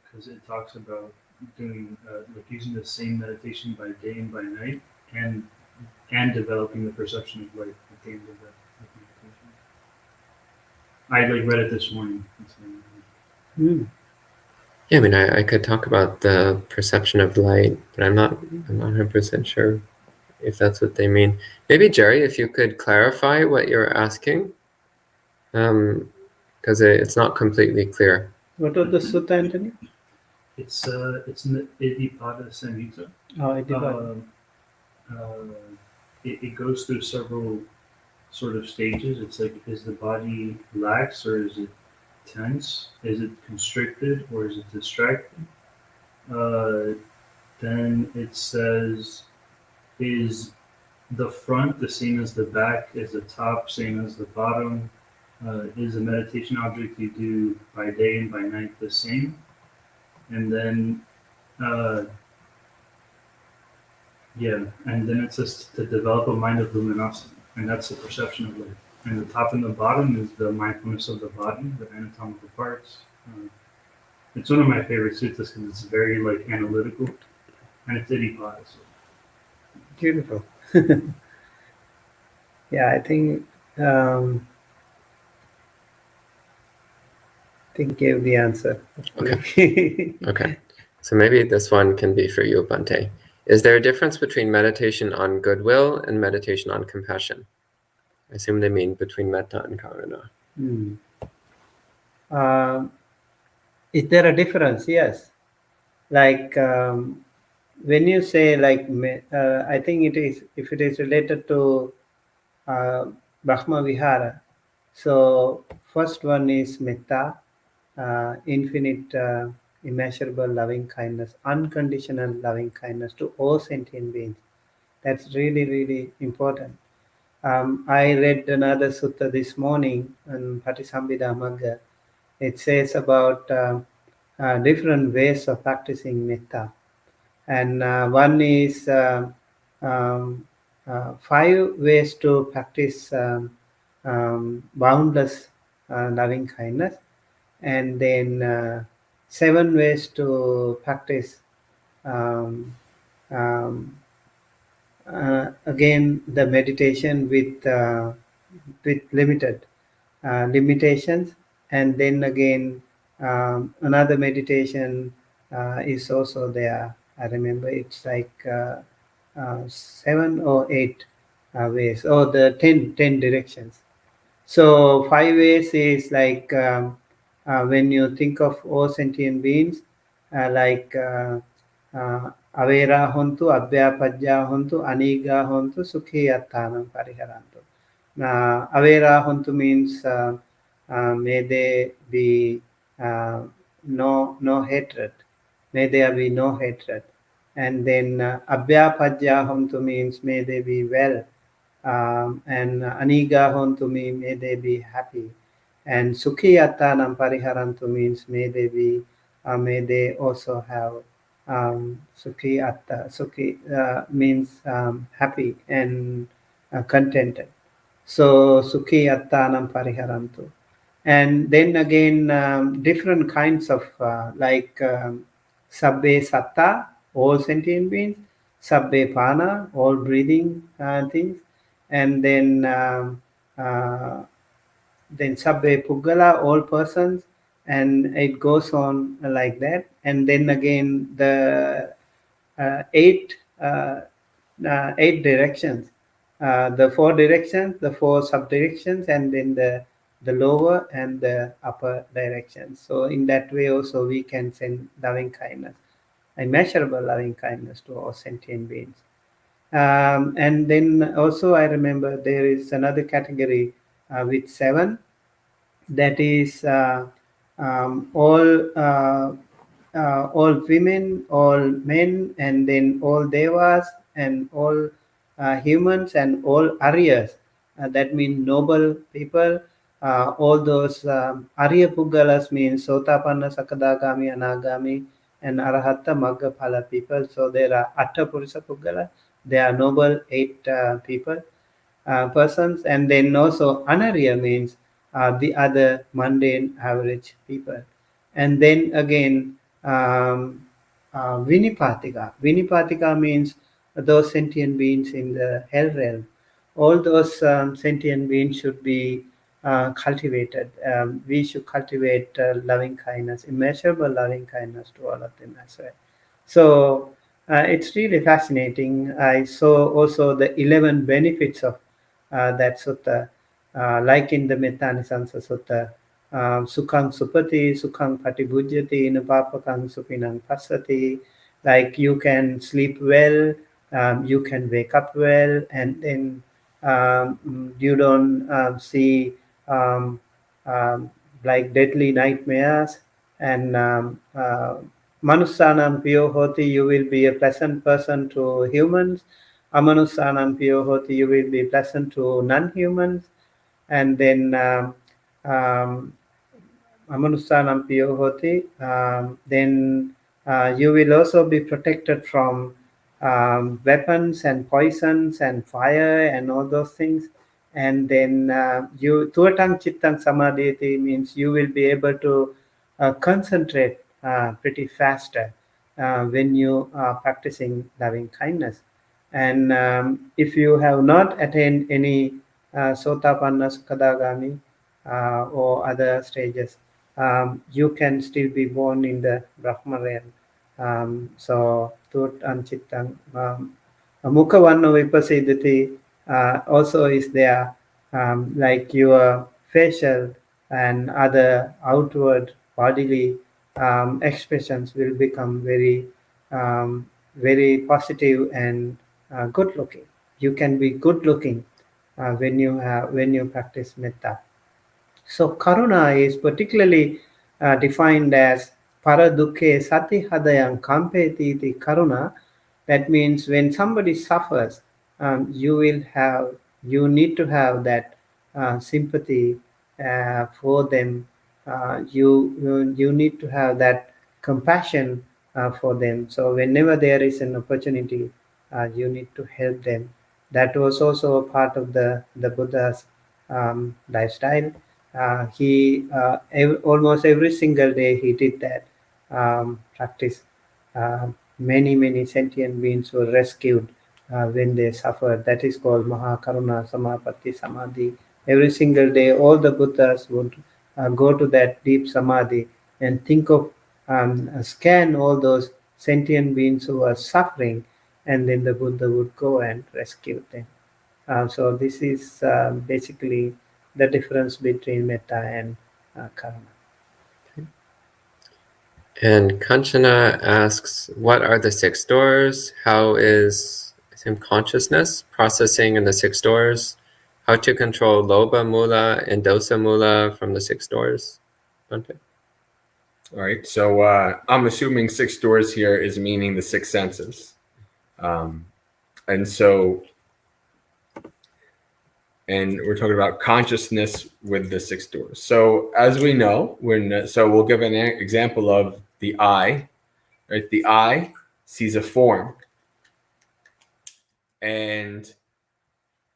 because it talks about doing like using the same meditation by day and by night, and developing the perception of light at the end of that meditation. I like read it this morning.
Yeah, I mean, I could talk about the perception of light, but I'm not 100% sure if that's what they mean. Maybe Jerry, if you could clarify what you're asking, because it's not completely clear.
What was the sutta, Anthony?
It's in the Idipada Samhita.
Oh, Idipada.
It goes through several sort of stages. It's like, is the body lax or is it tense? Is it constricted or is it distracted? Then it says, is the front the same as the back? Is the top same as the bottom? Is the meditation object you do by day and by night the same? And then, and then it says to develop a mind of luminosity, and that's the perception of light. And the top and the bottom is the mindfulness of the body, the anatomical parts. It's one of my favorite suttas because it's very like analytical, and it's Idipada. So.
Beautiful. Yeah, I think gave the answer.
Okay. Okay. So maybe this one can be for you, Bhante. Is there a difference between meditation on goodwill and meditation on compassion? I assume they mean between metta and karuna.
Is there a difference? Yes. Like when you say like, I think it is, if it is related to Brahma Vihara. So first one is metta, infinite, immeasurable loving kindness, unconditional loving kindness to all sentient beings. That's really, really important. I read another sutta this morning on Patisambhida Magga. It says about different ways of practicing metta. And one is 5 ways to practice boundless loving kindness, and then 7 ways to practice again the meditation with limited limitations, and then again another meditation is also there. I remember it's like 7 or 8 ways, or the 10 directions. So 5 ways is like when you think of all sentient beings, like avera hontu, abhyapajya hontu, aniga hontu, sukhi attanam pariharantu. Avera hontu means may they be no hatred. May there be no hatred. And then abhyapajya hontu means may they be well. And aniga hontu means may they be happy. And sukhi attanam pariharantu means may they also have sukhi atta. Sukhi means happy and contented. So sukhi attanam pariharantu. And then again different kinds of like sabbe satta, all sentient beings, sabbe pana, all breathing things, and then sabbe puggala, all persons, and it goes on like that. And then again the 8 directions, the 4 directions, the 4 subdirections, and then the lower and the upper directions. So in that way also we can send loving kindness, immeasurable loving kindness to all sentient beings. And then also I remember there is another category with 7, that is all women, all men, and then all devas, and all humans, and all Aryas. That means noble people. All those Arya Puggalas means Sotapanna, Sakadagami, Anagami, and Arahata Maggaphala people. So there are Atta Purusha Puggala. They are noble 8 people, persons, and then also Anarya means the other mundane average people. And then again, Vinipatika. Vinipatika means those sentient beings in the hell realm. All those sentient beings should be cultivated. We should cultivate loving kindness, immeasurable loving kindness to all of them as well. So it's really fascinating. I saw also the 11 benefits of that sutta, like in the Mettanisansa Sutta. Sukhang supati, sukhang patibhujyati, nupapakang supinang pasati. Like you can sleep well, you can wake up well, and then you don't see um, um, like deadly nightmares. And Manusanam piyo hoti, you will be a pleasant person to humans. Amanusanam piyo hoti, you will be pleasant to non-humans. And then um, Amanusanam piyo hoti, then you will also be protected from weapons and poisons and fire and all those things. And then you tuatang chittang samadhiti means you will be able to concentrate pretty faster when you are practicing loving kindness. And if you have not attained any Sotapanna, Sukadagami, or other stages, you can still be born in the Brahma realm. So, Tut and Chittang. Mukhavanna Vipasidati also is there, like your facial and other outward bodily expressions will become very positive and good looking. You can be good looking when you practice metta. So karuna is particularly defined as paradukhe sati hadayam kampeti iti karuna. That means when somebody suffers, you need to have that sympathy for them. You need to have that compassion for them. So whenever there is an opportunity, you need to help them. That was also a part of the Buddha's lifestyle. Almost every single day he did that practice. Many sentient beings were rescued when they suffered. That is called Mahakaruna Samapatti Samadhi. Every single day, all the Buddhas would go to that deep samadhi and think of scan all those sentient beings who are suffering, and then the Buddha would go and rescue them. So this is basically the difference between metta and karuna.
And Kanchana asks, what are the 6 doors? How is consciousness processing in the 6 doors? How to control lobha mula and dosa mula from the 6 doors? Bhante?
All right. So I'm assuming 6 doors here is meaning the 6 senses. And we're talking about consciousness with the 6 doors. So as we know, we'll give an example of the eye. Right, the eye sees a form, and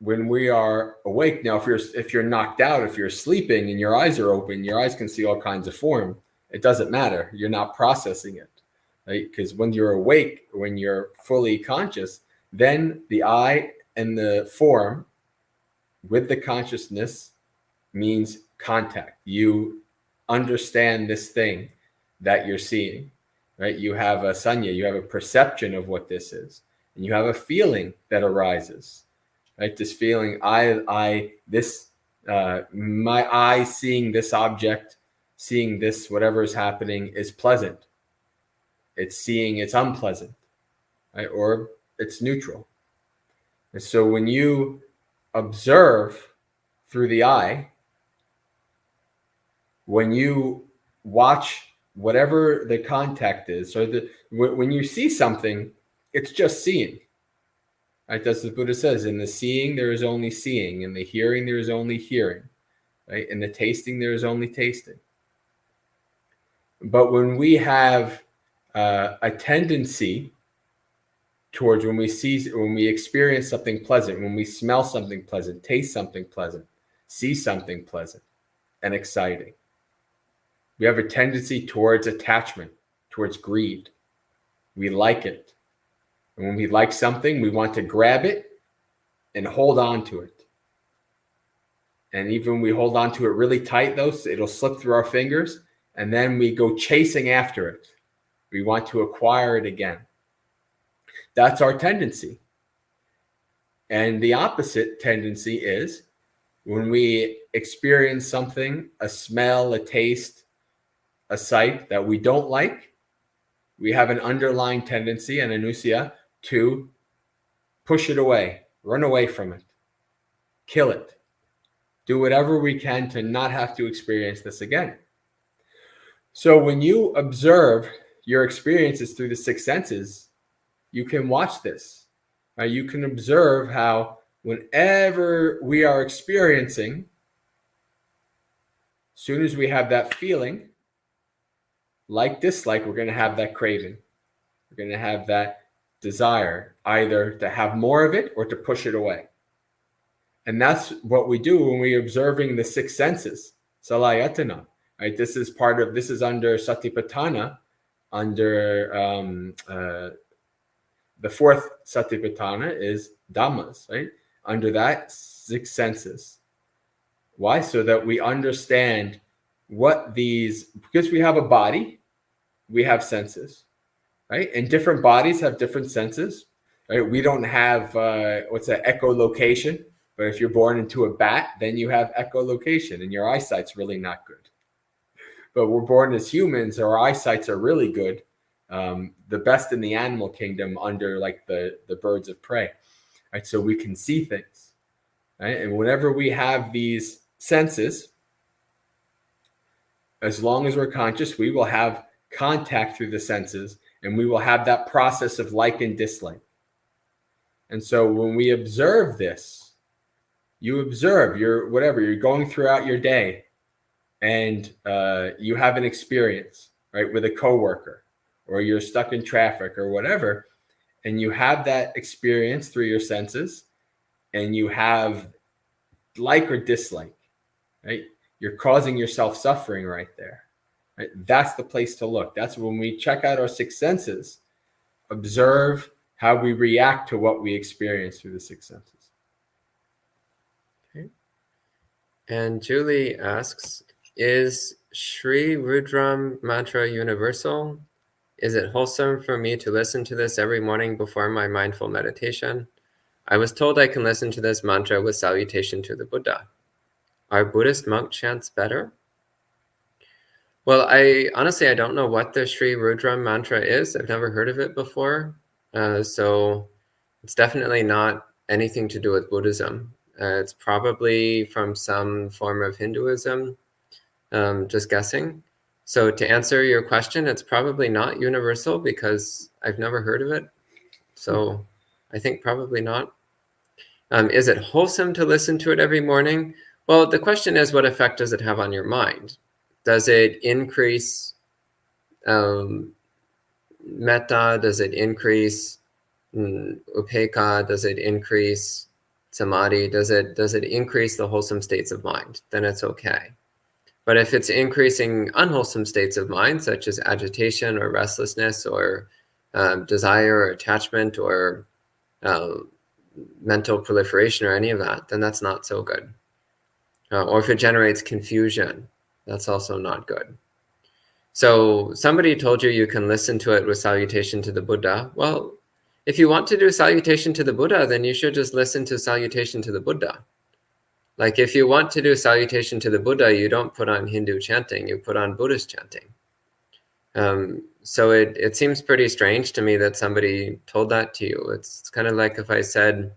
when we are awake now, if you're knocked out, if you're sleeping and your eyes are open, your eyes can see all kinds of form. It doesn't matter. You're not processing it, right? Because when you're awake, when you're fully conscious, then the eye and the form with the consciousness means contact. You understand this thing that you're seeing, right? You have a sanya, you have a perception of what this is, and you have a feeling that arises, right? This feeling, my eye seeing this object, seeing this, whatever is happening is pleasant. It's seeing it's unpleasant, right? Or it's neutral. And so when you observe through the eye, when you watch whatever the contact is, so when you see something, it's just seeing. Right? That's what the Buddha says. In the seeing, there is only seeing. In the hearing, there is only hearing. Right? In the tasting, there is only tasting. But when we have a tendency towards when we experience something pleasant, when we smell something pleasant, taste something pleasant, see something pleasant and exciting, we have a tendency towards attachment, towards greed. We like it. And when we like something, we want to grab it and hold on to it. And even when we hold on to it really tight, though, it'll slip through our fingers, and then we go chasing after it. We want to acquire it again. That's our tendency. And the opposite tendency is when we experience something, a smell, a taste, a sight that we don't like, we have an underlying tendency, an anusaya, to push it away, run away from it, kill it, do whatever we can to not have to experience this again. So when you observe your experiences through the six senses, you can watch this. You can observe how whenever we are experiencing, as soon as we have that feeling, like dislike, we're going to have that craving. We're going to have that desire either to have more of it or to push it away. And that's what we do when we're observing the six senses, salayatana. Right? This is under satipatthana, under the fourth satipatthana is dhammas, right? Under that, six senses. Why? So that we understand because we have a body, we have senses, right? And different bodies have different senses, right? We don't have, echolocation, but if you're born into a bat, then you have echolocation and your eyesight's really not good. But we're born as humans, our eyesights are really good. The best in the animal kingdom under like the birds of prey, right? So we can see things, right? And whenever we have these senses, as long as we're conscious, we will have contact through the senses, and we will have that process of like and dislike. And so when we observe this, you observe you're going throughout your day, and you have an experience, right, with a coworker, or you're stuck in traffic or whatever, and you have that experience through your senses, and you have like or dislike, right? You're causing yourself suffering right there. Right? That's the place to look. That's when we check out our six senses, observe how we react to what we experience through the six senses.
Okay. And Julie asks, is Sri Rudram mantra universal? Is it wholesome for me to listen to this every morning before my mindful meditation? I was told I can listen to this mantra with salutation to the Buddha. Are Buddhist monk chants better? Well, I don't know what the Sri Rudram mantra is. I've never heard of it before. So it's definitely not anything to do with Buddhism. It's probably from some form of Hinduism, just guessing. So to answer your question, it's probably not universal because I've never heard of it. So I think probably not. Is it wholesome to listen to it every morning? Well, the question is, what effect does it have on your mind? Does it increase metta? Does it increase upekkha? Does it increase samadhi? Does it increase the wholesome states of mind? Then it's okay. But if it's increasing unwholesome states of mind, such as agitation or restlessness or desire or attachment or mental proliferation or any of that, then that's not so good. Or if it generates confusion, that's also not good. So somebody told you can listen to it with salutation to the Buddha. Well, if you want to do salutation to the Buddha, then you should just listen to salutation to the Buddha. Like if you want to do salutation to the Buddha, you don't put on Hindu chanting, you put on Buddhist chanting. So it seems pretty strange to me that somebody told that to you. It's kind of like if I said,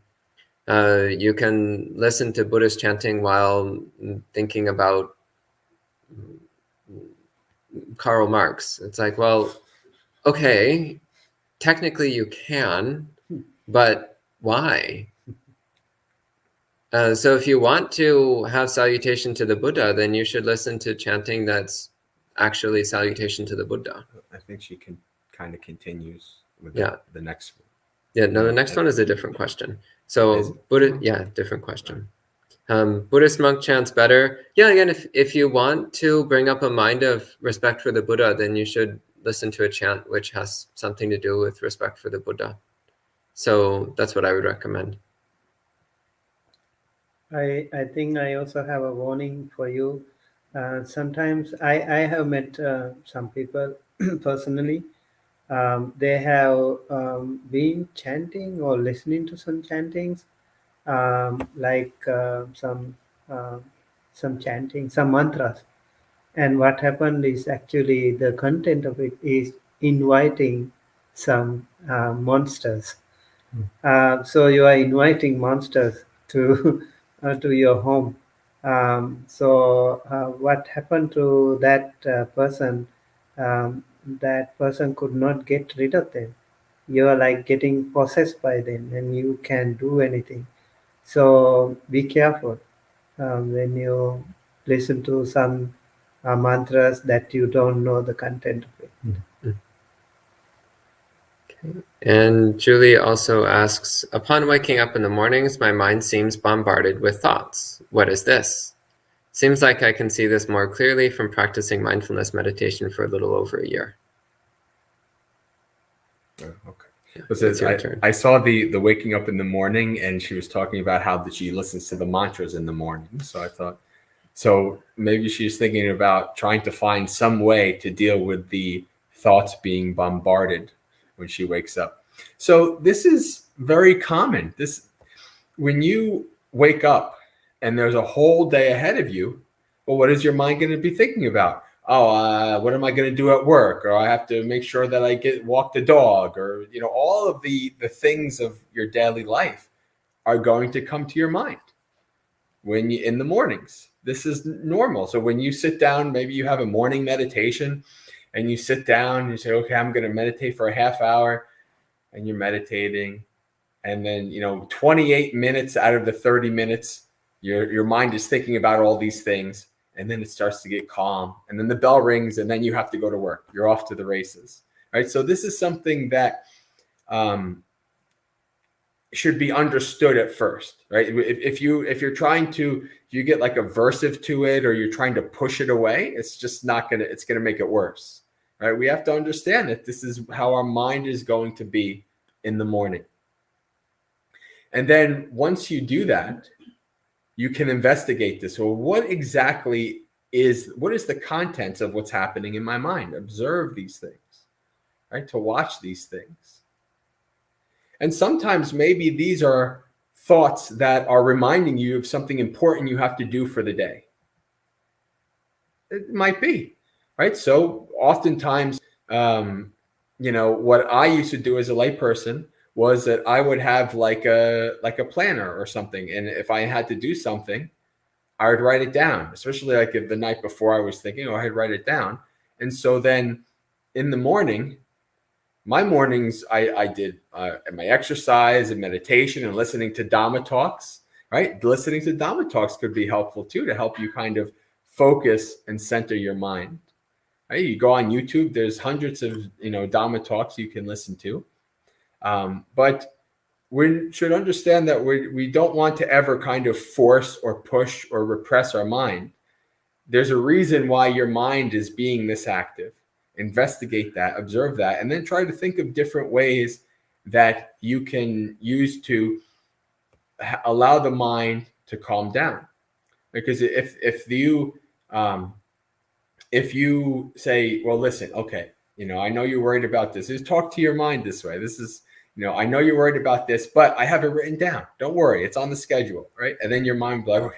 You can listen to Buddhist chanting while thinking about Karl Marx. It's like, well, okay, technically you can, but why? So if you want to have salutation to the Buddha, then you should listen to chanting that's actually salutation to the Buddha.
I think she can kind of continues with
Yeah.
the next one.
Yeah, no, the next one is a different question.
Is
So
it?
Buddha, yeah, different question. Buddhist monk chants better. Yeah, again, if you want to bring up a mind of respect for the Buddha, then you should listen to a chant which has something to do with respect for the Buddha. So that's what I would recommend.
I think I also have a warning for you. Sometimes I have met some people personally. They have been chanting or listening to some chantings, like some chanting, some mantras. And what happened is actually the content of it is inviting some monsters. So you are inviting monsters to to your home. So what happened to that person? That person could not get rid of them. You are like getting possessed by them, and you can't do anything. So be careful when you listen to some mantras that you don't know the content of it.
And Julie also asks, upon waking up in the mornings, my mind seems bombarded with thoughts. What is this? Seems like I can see this more clearly from practicing mindfulness meditation for a little over a year.
Oh, okay.
Yeah,
I saw the waking up in the morning, and she was talking about how that she listens to the mantras in the morning. So I thought, so maybe she's thinking about trying to find some way to deal with the thoughts being bombarded when she wakes up. So this is very common. When you wake up and there's a whole day ahead of you, well, what is your mind going to be thinking about? Oh, what am I going to do at work? Or I have to make sure that I walk the dog, or all of the things of your daily life are going to come to your mind when you in the mornings. This is normal. So when you sit down, maybe you have a morning meditation, and you sit down and you say, okay, I'm going to meditate for a half hour, and you're meditating, and then 28 minutes out of the 30 minutes, your mind is thinking about all these things. And then it starts to get calm, and then the bell rings, and then you have to go to work. You're off to the races, right? So this is something that should be understood at first, right? If you're trying to, if you get like aversive to it, or you're trying to push it away, it's just not gonna. It's gonna make it worse, right? We have to understand that this is how our mind is going to be in the morning, and then once you do that, you can investigate this. Well, what is the contents of what's happening in my mind? Observe these things, right? To watch these things. And sometimes maybe these are thoughts that are reminding you of something important you have to do for the day. It might be, right? So oftentimes, what I used to do as a layperson was that I would have like a planner or something. And if I had to do something, I would write it down, especially like if the night before I was thinking, I'd write it down. And so then in the morning, my mornings, I did my exercise and meditation and listening to Dhamma talks, right? Listening to Dhamma talks could be helpful too, to help you kind of focus and center your mind. Right? You go on YouTube, there's hundreds of, Dhamma talks you can listen to. But we should understand that we don't want to ever kind of force or push or repress our mind. There's a reason why your mind is being this active. Investigate that, observe that, and then try to think of different ways that you can use to allow the mind to calm down. Because if you say, well, listen, okay, I know you're worried about this. Just talk to your mind this way. This is, I know you're worried about this, but I have it written down. Don't worry, it's on the schedule, right? And then your mind will be like,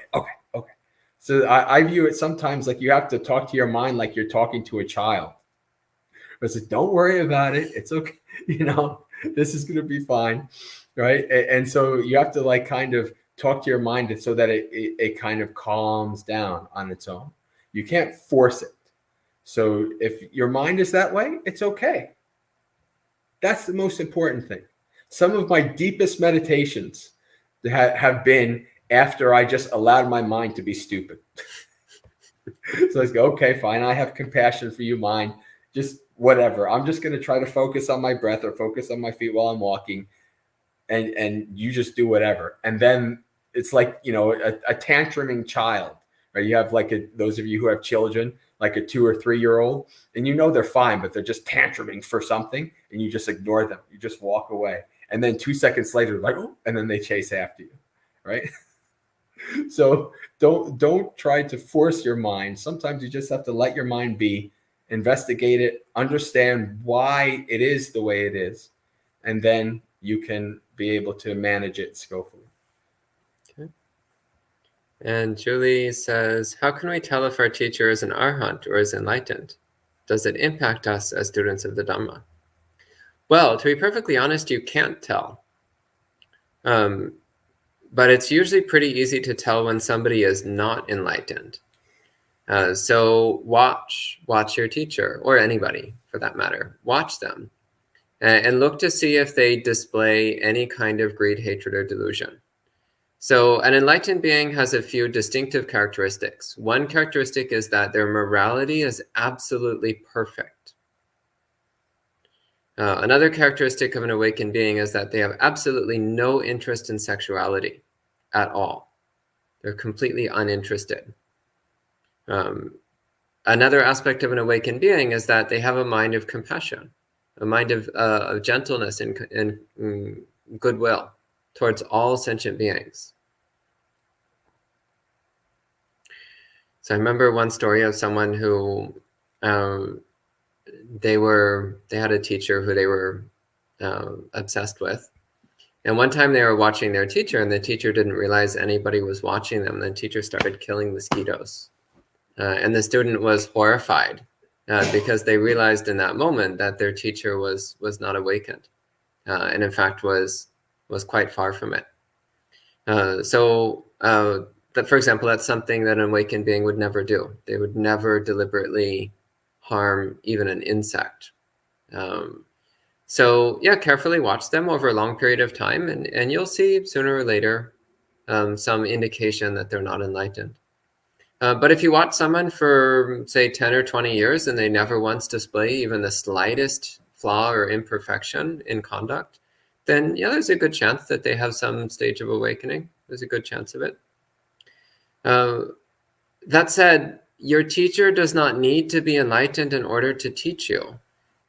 okay. So I view it sometimes like you have to talk to your mind like you're talking to a child. But say, don't worry about it. It's okay, This is going to be fine, right? And so you have to like kind of talk to your mind so that it kind of calms down on its own. You can't force it. So if your mind is that way, it's okay. That's the most important thing. Some of my deepest meditations have been after I just allowed my mind to be stupid. So I go, okay, fine. I have compassion for you, mind. Just whatever. I'm just going to try to focus on my breath or focus on my feet while I'm walking. And you just do whatever. And then it's like, you know, a tantruming child, right? You have like those of you who have children, like a 2 or 3 year old, and you know they're fine, but they're just tantruming for something, and you just ignore them. You just walk away. And then 2 seconds later, like, oh, and then they chase after you, right? So don't try to force your mind. Sometimes you just have to let your mind be, investigate it, understand why it is the way it is, and then you can be able to manage it skillfully.
Okay. And Julie says, how can we tell if our teacher is an arhat or is enlightened? Does it impact us as students of the Dhamma? Well, to be perfectly honest, you can't tell. But it's usually pretty easy to tell when somebody is not enlightened. So watch your teacher, or anybody for that matter. Watch them and look to see if they display any kind of greed, hatred, or delusion. So an enlightened being has a few distinctive characteristics. One characteristic is that their morality is absolutely perfect. Another characteristic of an awakened being is that they have absolutely no interest in sexuality at all. They're completely uninterested. Another aspect of an awakened being is that they have a mind of compassion, a mind of gentleness and goodwill towards all sentient beings. So I remember one story of someone who they had a teacher who they were obsessed with. And one time they were watching their teacher, and the teacher didn't realize anybody was watching them. The teacher started killing mosquitoes. And the student was horrified because they realized in that moment that their teacher was not awakened, and in fact was quite far from it. That, for example, that's something that an awakened being would never do. They would never deliberately harm even an insect. So yeah, carefully watch them over a long period of time, and you'll see sooner or later some indication that they're not enlightened. But if you watch someone for, say, 10 or 20 years and they never once display even the slightest flaw or imperfection in conduct, then yeah, there's a good chance that they have some stage of awakening. There's a good chance of it. That said, your teacher does not need to be enlightened in order to teach you.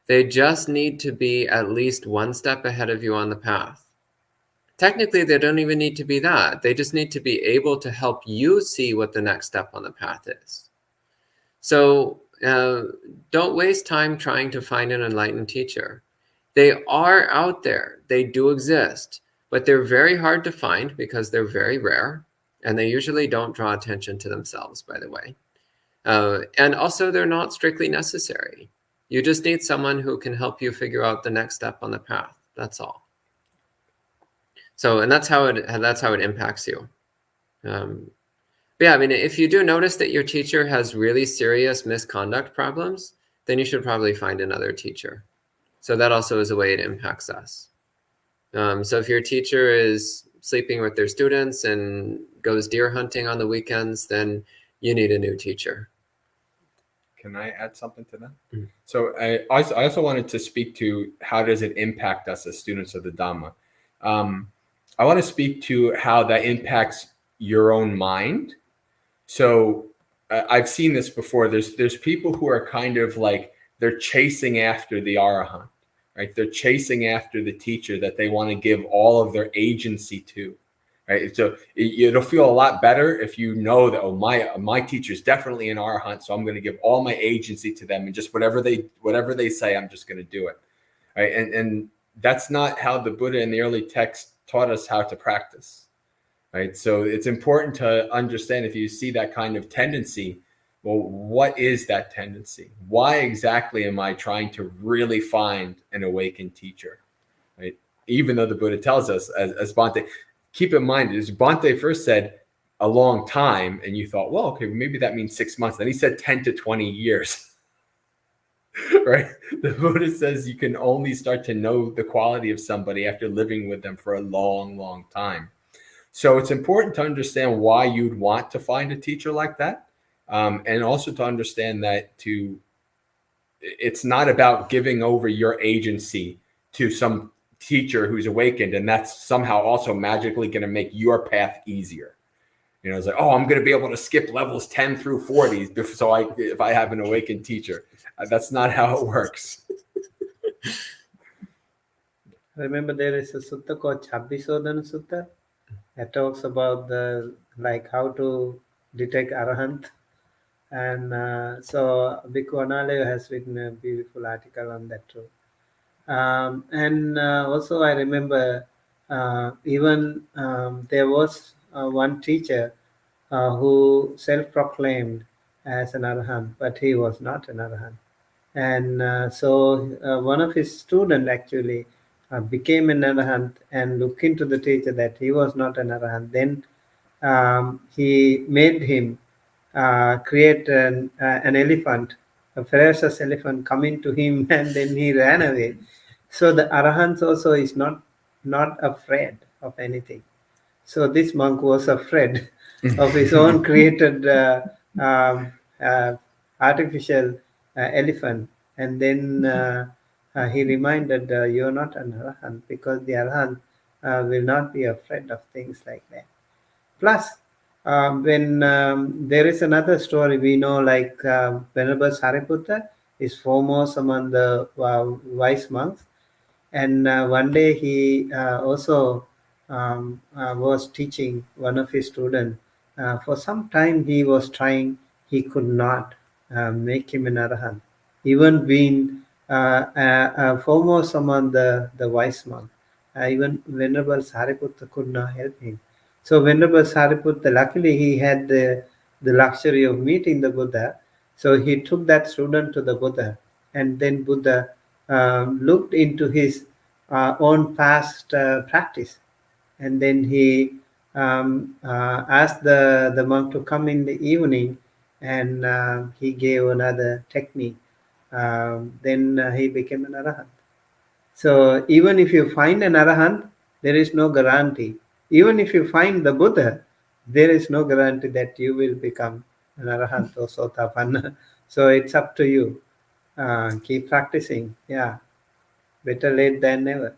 They just need to be at least one step ahead of you on the path. Technically, they don't even need to be that. They just need to be able to help you see what the next step on the path is. So don't waste time trying to find an enlightened teacher. They are out there. They do exist, but they're very hard to find because they're very rare, and they usually don't draw attention to themselves, by the way. And also, they're not strictly necessary. You just need someone who can help you figure out the next step on the path. That's all. So, and that's how it impacts you. But yeah, I mean, if you do notice that your teacher has really serious misconduct problems, then you should probably find another teacher. So that also is a way it impacts us. So if your teacher is sleeping with their students and goes deer hunting on the weekends, then you need a new teacher.
Can I add something to that?
Mm-hmm.
So I also wanted to speak to how does it impact us as students of the Dhamma. I want to speak to how that impacts your own mind. So I've seen this before. There's people who are kind of like, they're chasing after the arahant, right? They're chasing after the teacher that they want to give all of their agency to, right? So it'll feel a lot better if you know that, oh, my teacher's definitely an arahant, so I'm going to give all my agency to them, and just whatever they say, I'm just going to do it, right? And that's not how the Buddha in the early text taught us how to practice, right? So it's important to understand, if you see that kind of tendency, well, what is that tendency? Why exactly am I trying to really find an awakened teacher? right? Even though the Buddha tells us, as Bhante, keep in mind, as Bhante first said, a long time, and you thought, well, okay, maybe that means 6 months. Then he said 10 to 20 years, right? The Buddha says you can only start to know the quality of somebody after living with them for a long, long time. So it's important to understand why you'd want to find a teacher like that, and also to understand that it's not about giving over your agency to some teacher who's awakened, and that's somehow also magically going to make your path easier. You know, it's like, oh, I'm going to be able to skip levels 10 through 40 if I have an awakened teacher. That's not how it works.
Remember, there is a sutta called Chabisodhana Sutta that talks about how to detect Arahant. And so Bhikkhu Analayo has written a beautiful article on that too. And also I remember even there was one teacher who self-proclaimed as an Arahant, but he was not an Arahant. And so one of his students actually became an Arahant and looked into the teacher that he was not an Arahant. Then he made him create an elephant, a ferocious elephant coming to him, and then he ran away. So the Arahant also is not afraid of anything. So this monk was afraid of his own created artificial elephant. And then he reminded, you're not an Arahant, because the Arahant will not be afraid of things like that. Plus, when there is another story, we know Venerable Sariputta is foremost among the wise monks. And one day he also was teaching one of his students. For some time he was trying, he could not make him an Arahant, even being foremost among the wise monks. Even Venerable Sariputta could not help him. So Venerable Sariputta, luckily he had the luxury of meeting the Buddha. So he took that student to the Buddha, and then Buddha looked into his own past practice, and then he asked the monk to come in the evening, and he gave another technique. Then he became an Arahant. So even if you find an Arahant, there is no guarantee. Even if you find the Buddha, there is no guarantee that you will become an Arahant or Sotapanna. So it's up to you. Keep practicing. Yeah, better late than never.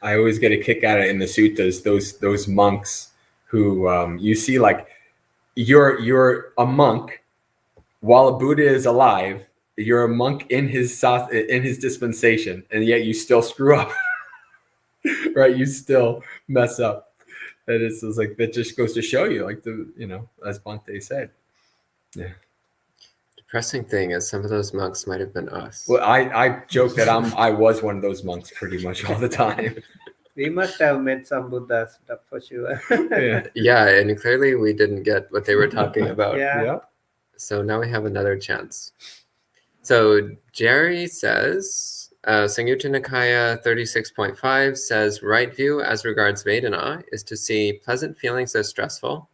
I always get a kick out of it in the suttas, those monks who you see, like, you're a monk while a Buddha is alive. You're a monk in his dispensation, and yet you still screw up. Right? You still mess up. And it's like, that just goes to show you, like, as Bhante said. Yeah.
Depressing thing is some of those monks might have been us.
Well, I joke that I was one of those monks pretty much all the time.
We must have met some Buddhas, for sure.
Yeah, and clearly we didn't get what they were talking about.
Yeah.
So now we have another chance. So Jerry says, Samyutta Nikaya 36.5 says, right view as regards Vedana is to see pleasant feelings as stressful,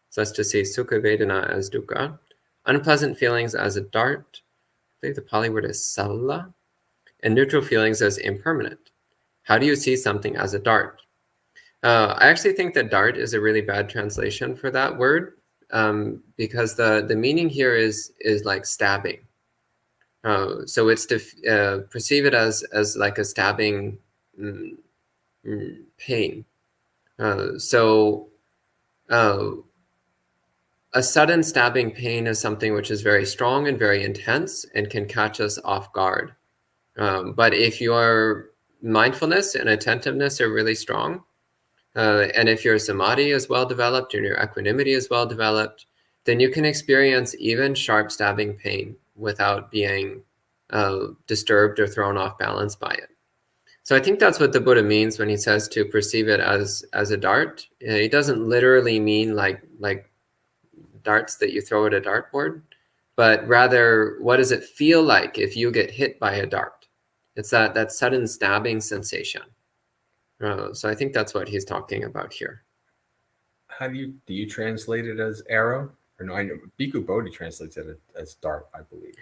so as to see Sukha Vedana as dukkha, unpleasant feelings as a dart, I believe the Pali word is salla, and neutral feelings as impermanent. How do you see something as a dart? I actually think that dart is a really bad translation for that word, because the meaning here is like stabbing. So it's to perceive it as like a stabbing pain. So a sudden stabbing pain is something which is very strong and very intense and can catch us off guard. But if your mindfulness and attentiveness are really strong, and if your samadhi is well developed and your equanimity is well developed, then you can experience even sharp stabbing pain without being disturbed or thrown off balance by it. So I think that's what the Buddha means when he says to perceive it as a dart. He doesn't literally mean like darts that you throw at a dartboard, but rather, what does it feel like if you get hit by a dart? It's that sudden stabbing sensation. So I think that's what he's talking about here.
How do you translate it as arrow? Or no, I know Bhikkhu Bodhi translates it as dart, I believe.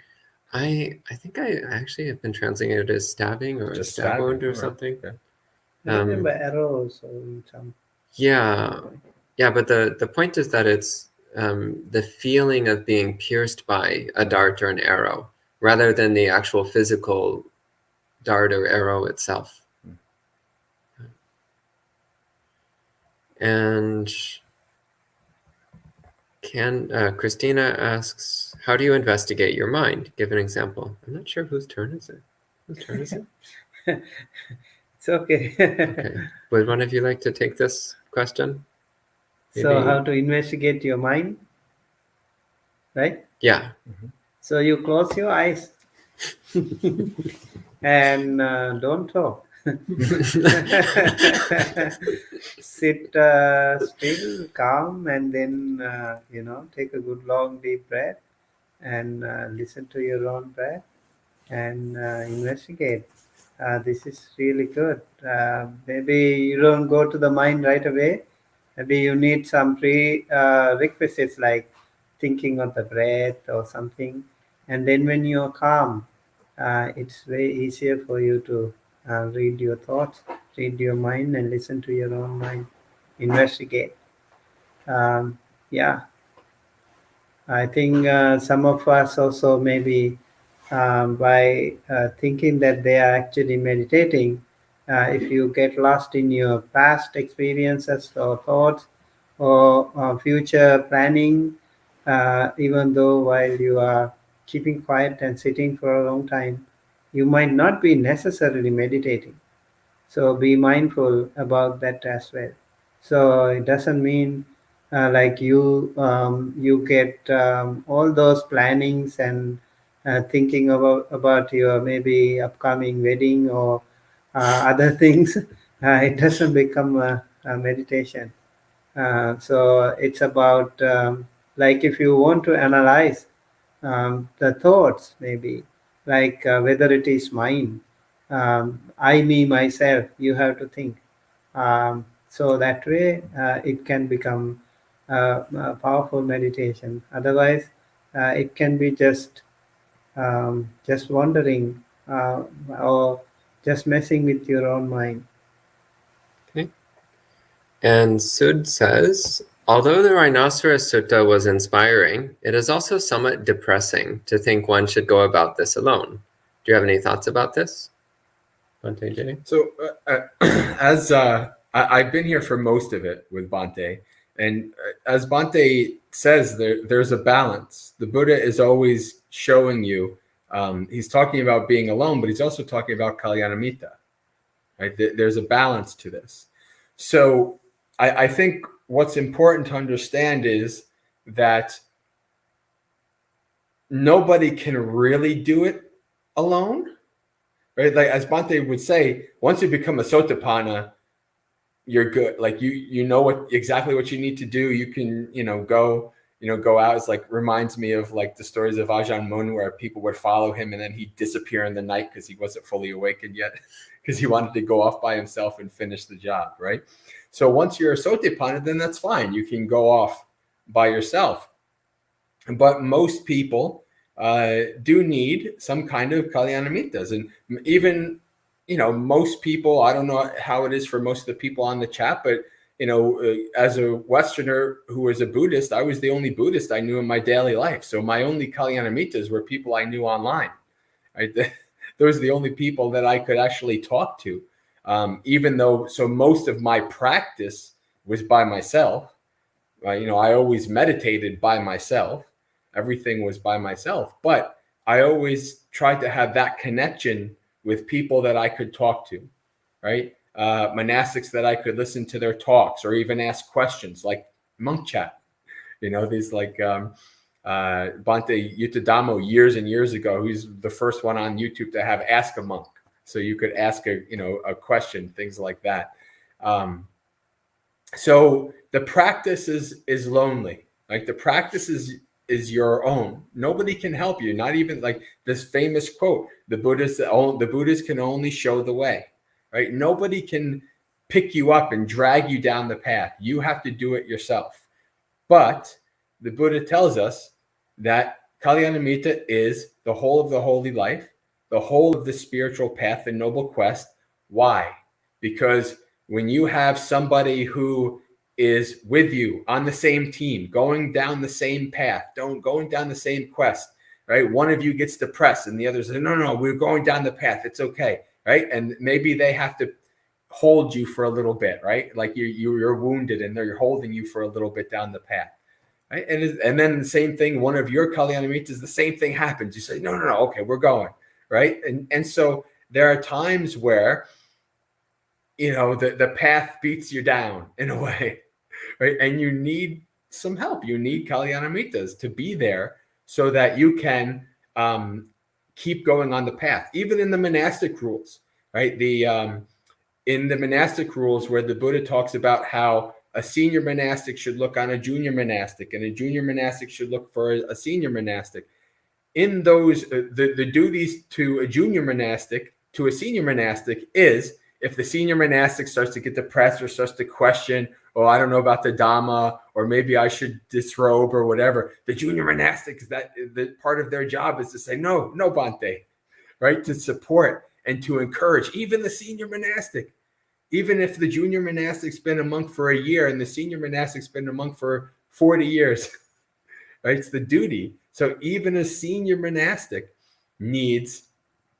I think I actually have been translating it as stabbing or
Just
stab wound or
stabbing, all right,
something.
okay.
I remember arrows or some.
Yeah, but the point is that it's the feeling of being pierced by a dart or an arrow, rather than the actual physical dart or arrow itself. And Christina asks, how do you investigate your mind? Give an example. I'm not sure whose turn is it. Whose turn is it?
It's okay.
Okay. Would one of you like to take this question?
So how to investigate your mind, right?
Yeah.
So you close your eyes and don't talk. Sit still, calm, and then take a good long deep breath and listen to your own breath and investigate. This is really good. Maybe you don't go to the mind right away. Maybe you need some prerequisites like thinking of the breath or something. And then when you're calm, it's way easier for you to read your thoughts, read your mind, and listen to your own mind. Investigate. Yeah, I think some of us also maybe by thinking that they are actually meditating, if you get lost in your past experiences or thoughts or future planning, even though while you are keeping quiet and sitting for a long time, you might not be necessarily meditating. So be mindful about that as well. So it doesn't mean like you get all those plannings and thinking about your maybe upcoming wedding or other things. It doesn't become a meditation. So it's about like if you want to analyze the thoughts, maybe like whether it is mine, I, me, myself. You have to think. So that way, it can become a powerful meditation. Otherwise, it can be just wandering or just messing with your own mind.
Okay. And Sud says, although the Rhinoceros Sutta was inspiring, it is also somewhat depressing to think one should go about this alone. Do you have any thoughts about this, Bhante J?
So as I've been here for most of it with Bhante, and as Bhante says, there's a balance. The Buddha is always showing you, he's talking about being alone, but he's also talking about Kalyanamitta. Right? There's a balance to this. So I think what's important to understand is that nobody can really do it alone. Right? Like as Bhante would say, once you become a Sotapanna, you're good. Like you know exactly what you need to do. You can, go out. It's like reminds me of like the stories of Ajahn Mun where people would follow him and then he'd disappear in the night because he wasn't fully awakened yet, because he wanted to go off by himself and finish the job, right? So once you're a Sotapanna, then that's fine. You can go off by yourself. But most people do need some kind of Kalyanamitas. And even, most people, I don't know how it is for most of the people on the chat, but, as a Westerner who was a Buddhist, I was the only Buddhist I knew in my daily life. So my only Kalyanamitas were people I knew online. Right? Those are the only people that I could actually talk to. Even though, so most of my practice was by myself. I always meditated by myself. Everything was by myself, but I always tried to have that connection with people that I could talk to, right? Monastics that I could listen to their talks or even ask questions like monk chat. These like Bhante Yuttadhammo years and years ago, who's the first one on YouTube to have Ask a Monk. So you could ask a question, things like that. So the practice is lonely. Like the practice is your own. Nobody can help you. Not even like this famous quote: the Buddhists can only show the way. Right? Nobody can pick you up and drag you down the path. You have to do it yourself. But the Buddha tells us that Kalyanamitta is the whole of the holy life, the whole of the spiritual path and noble quest. Why? Because when you have somebody who is with you on the same team, going down the same path, going down the same quest, right? One of you gets depressed and the other says, no, we're going down the path. It's okay, right? And maybe they have to hold you for a little bit, right? Like you're wounded and they're holding you for a little bit down the path, right? And then the same thing, one of your Kalyanamitas, the same thing happens. You say, no, okay, we're going, right? And so there are times where, the path beats you down in a way, right? And you need some help. You need Kalyanamitas to be there so that you can keep going on the path, even in the monastic rules, right? In the monastic rules where the Buddha talks about how a senior monastic should look on a junior monastic and a junior monastic should look for a senior monastic. In those, the duties to a junior monastic, to a senior monastic is, if the senior monastic starts to get depressed or starts to question, oh, I don't know about the Dhamma, or maybe I should disrobe or whatever, the junior monastics, that the part of their job is to say, no, Bhante, right? To support and to encourage even the senior monastic. Even if the junior monastic's been a monk for a year and the senior monastic's been a monk for 40 years, right? It's the duty. So even a senior monastic needs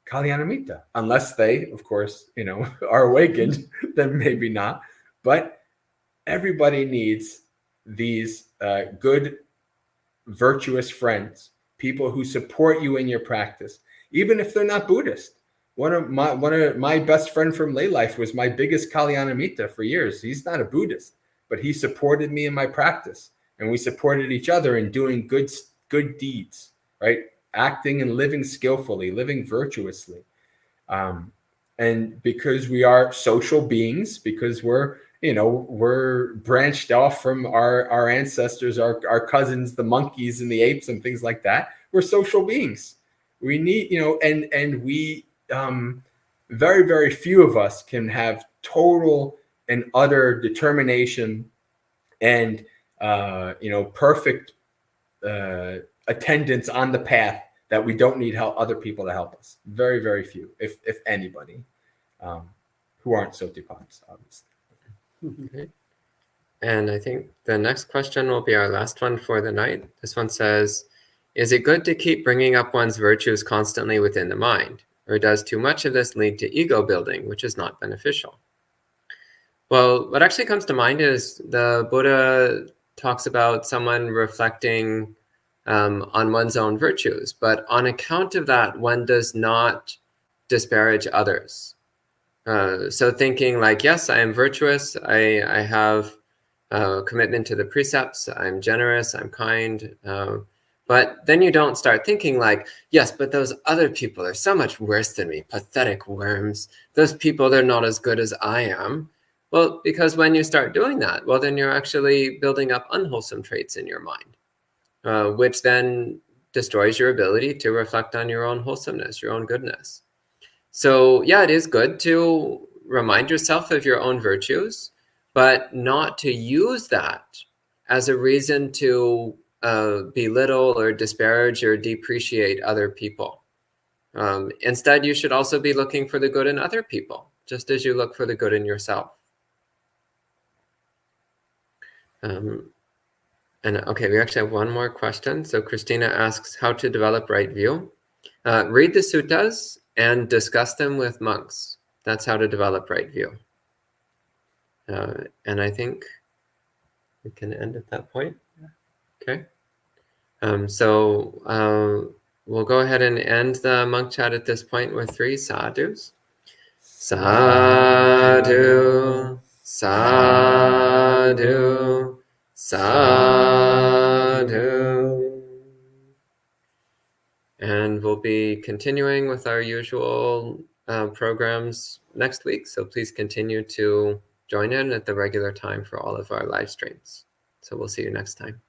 Kalyanamitta, unless they, of course, are awakened, then maybe not. But everybody needs these good, virtuous friends, people who support you in your practice, even if they're not Buddhist. One of my best friend from lay life was my biggest Kalyanamitta for years. He's not a Buddhist, but he supported me in my practice, and we supported each other in doing good deeds, right? Acting and living skillfully, living virtuously. And because we are social beings, because we're branched off from our ancestors, our cousins, the monkeys and the apes and things like that, we're social beings. We need, and we, very, very few of us can have total and utter determination and, perfect attendance on the path that we don't need other people to help us. Very, very few, if anybody, who aren't Sotipans, obviously.
Okay. And I think the next question will be our last one for the night. This one says, is it good to keep bringing up one's virtues constantly within the mind? Or does too much of this lead to ego building, which is not beneficial? Well, what actually comes to mind is the Buddha talks about someone reflecting on one's own virtues, but on account of that, one does not disparage others. So thinking like, yes, I am virtuous, I have commitment to the precepts, I'm generous, I'm kind, but then you don't start thinking like, yes, but those other people are so much worse than me, pathetic worms. Those people, they're not as good as I am. Well, because when you start doing that, well, then you're actually building up unwholesome traits in your mind, which then destroys your ability to reflect on your own wholesomeness, your own goodness. So yeah, it is good to remind yourself of your own virtues, but not to use that as a reason to belittle or disparage or depreciate other people. Instead, you should also be looking for the good in other people, just as you look for the good in yourself. And okay, we actually have one more question. So Christina asks how to develop right view. Read the suttas and discuss them with monks. That's how to develop right view. And I think we can end at that point. Okay. So we'll go ahead and end the monk chat at this point with 3 sadhus. Sadhu, sadhu, sadhu. And we'll be continuing with our usual programs next week. So please continue to join in at the regular time for all of our live streams. So we'll see you next time.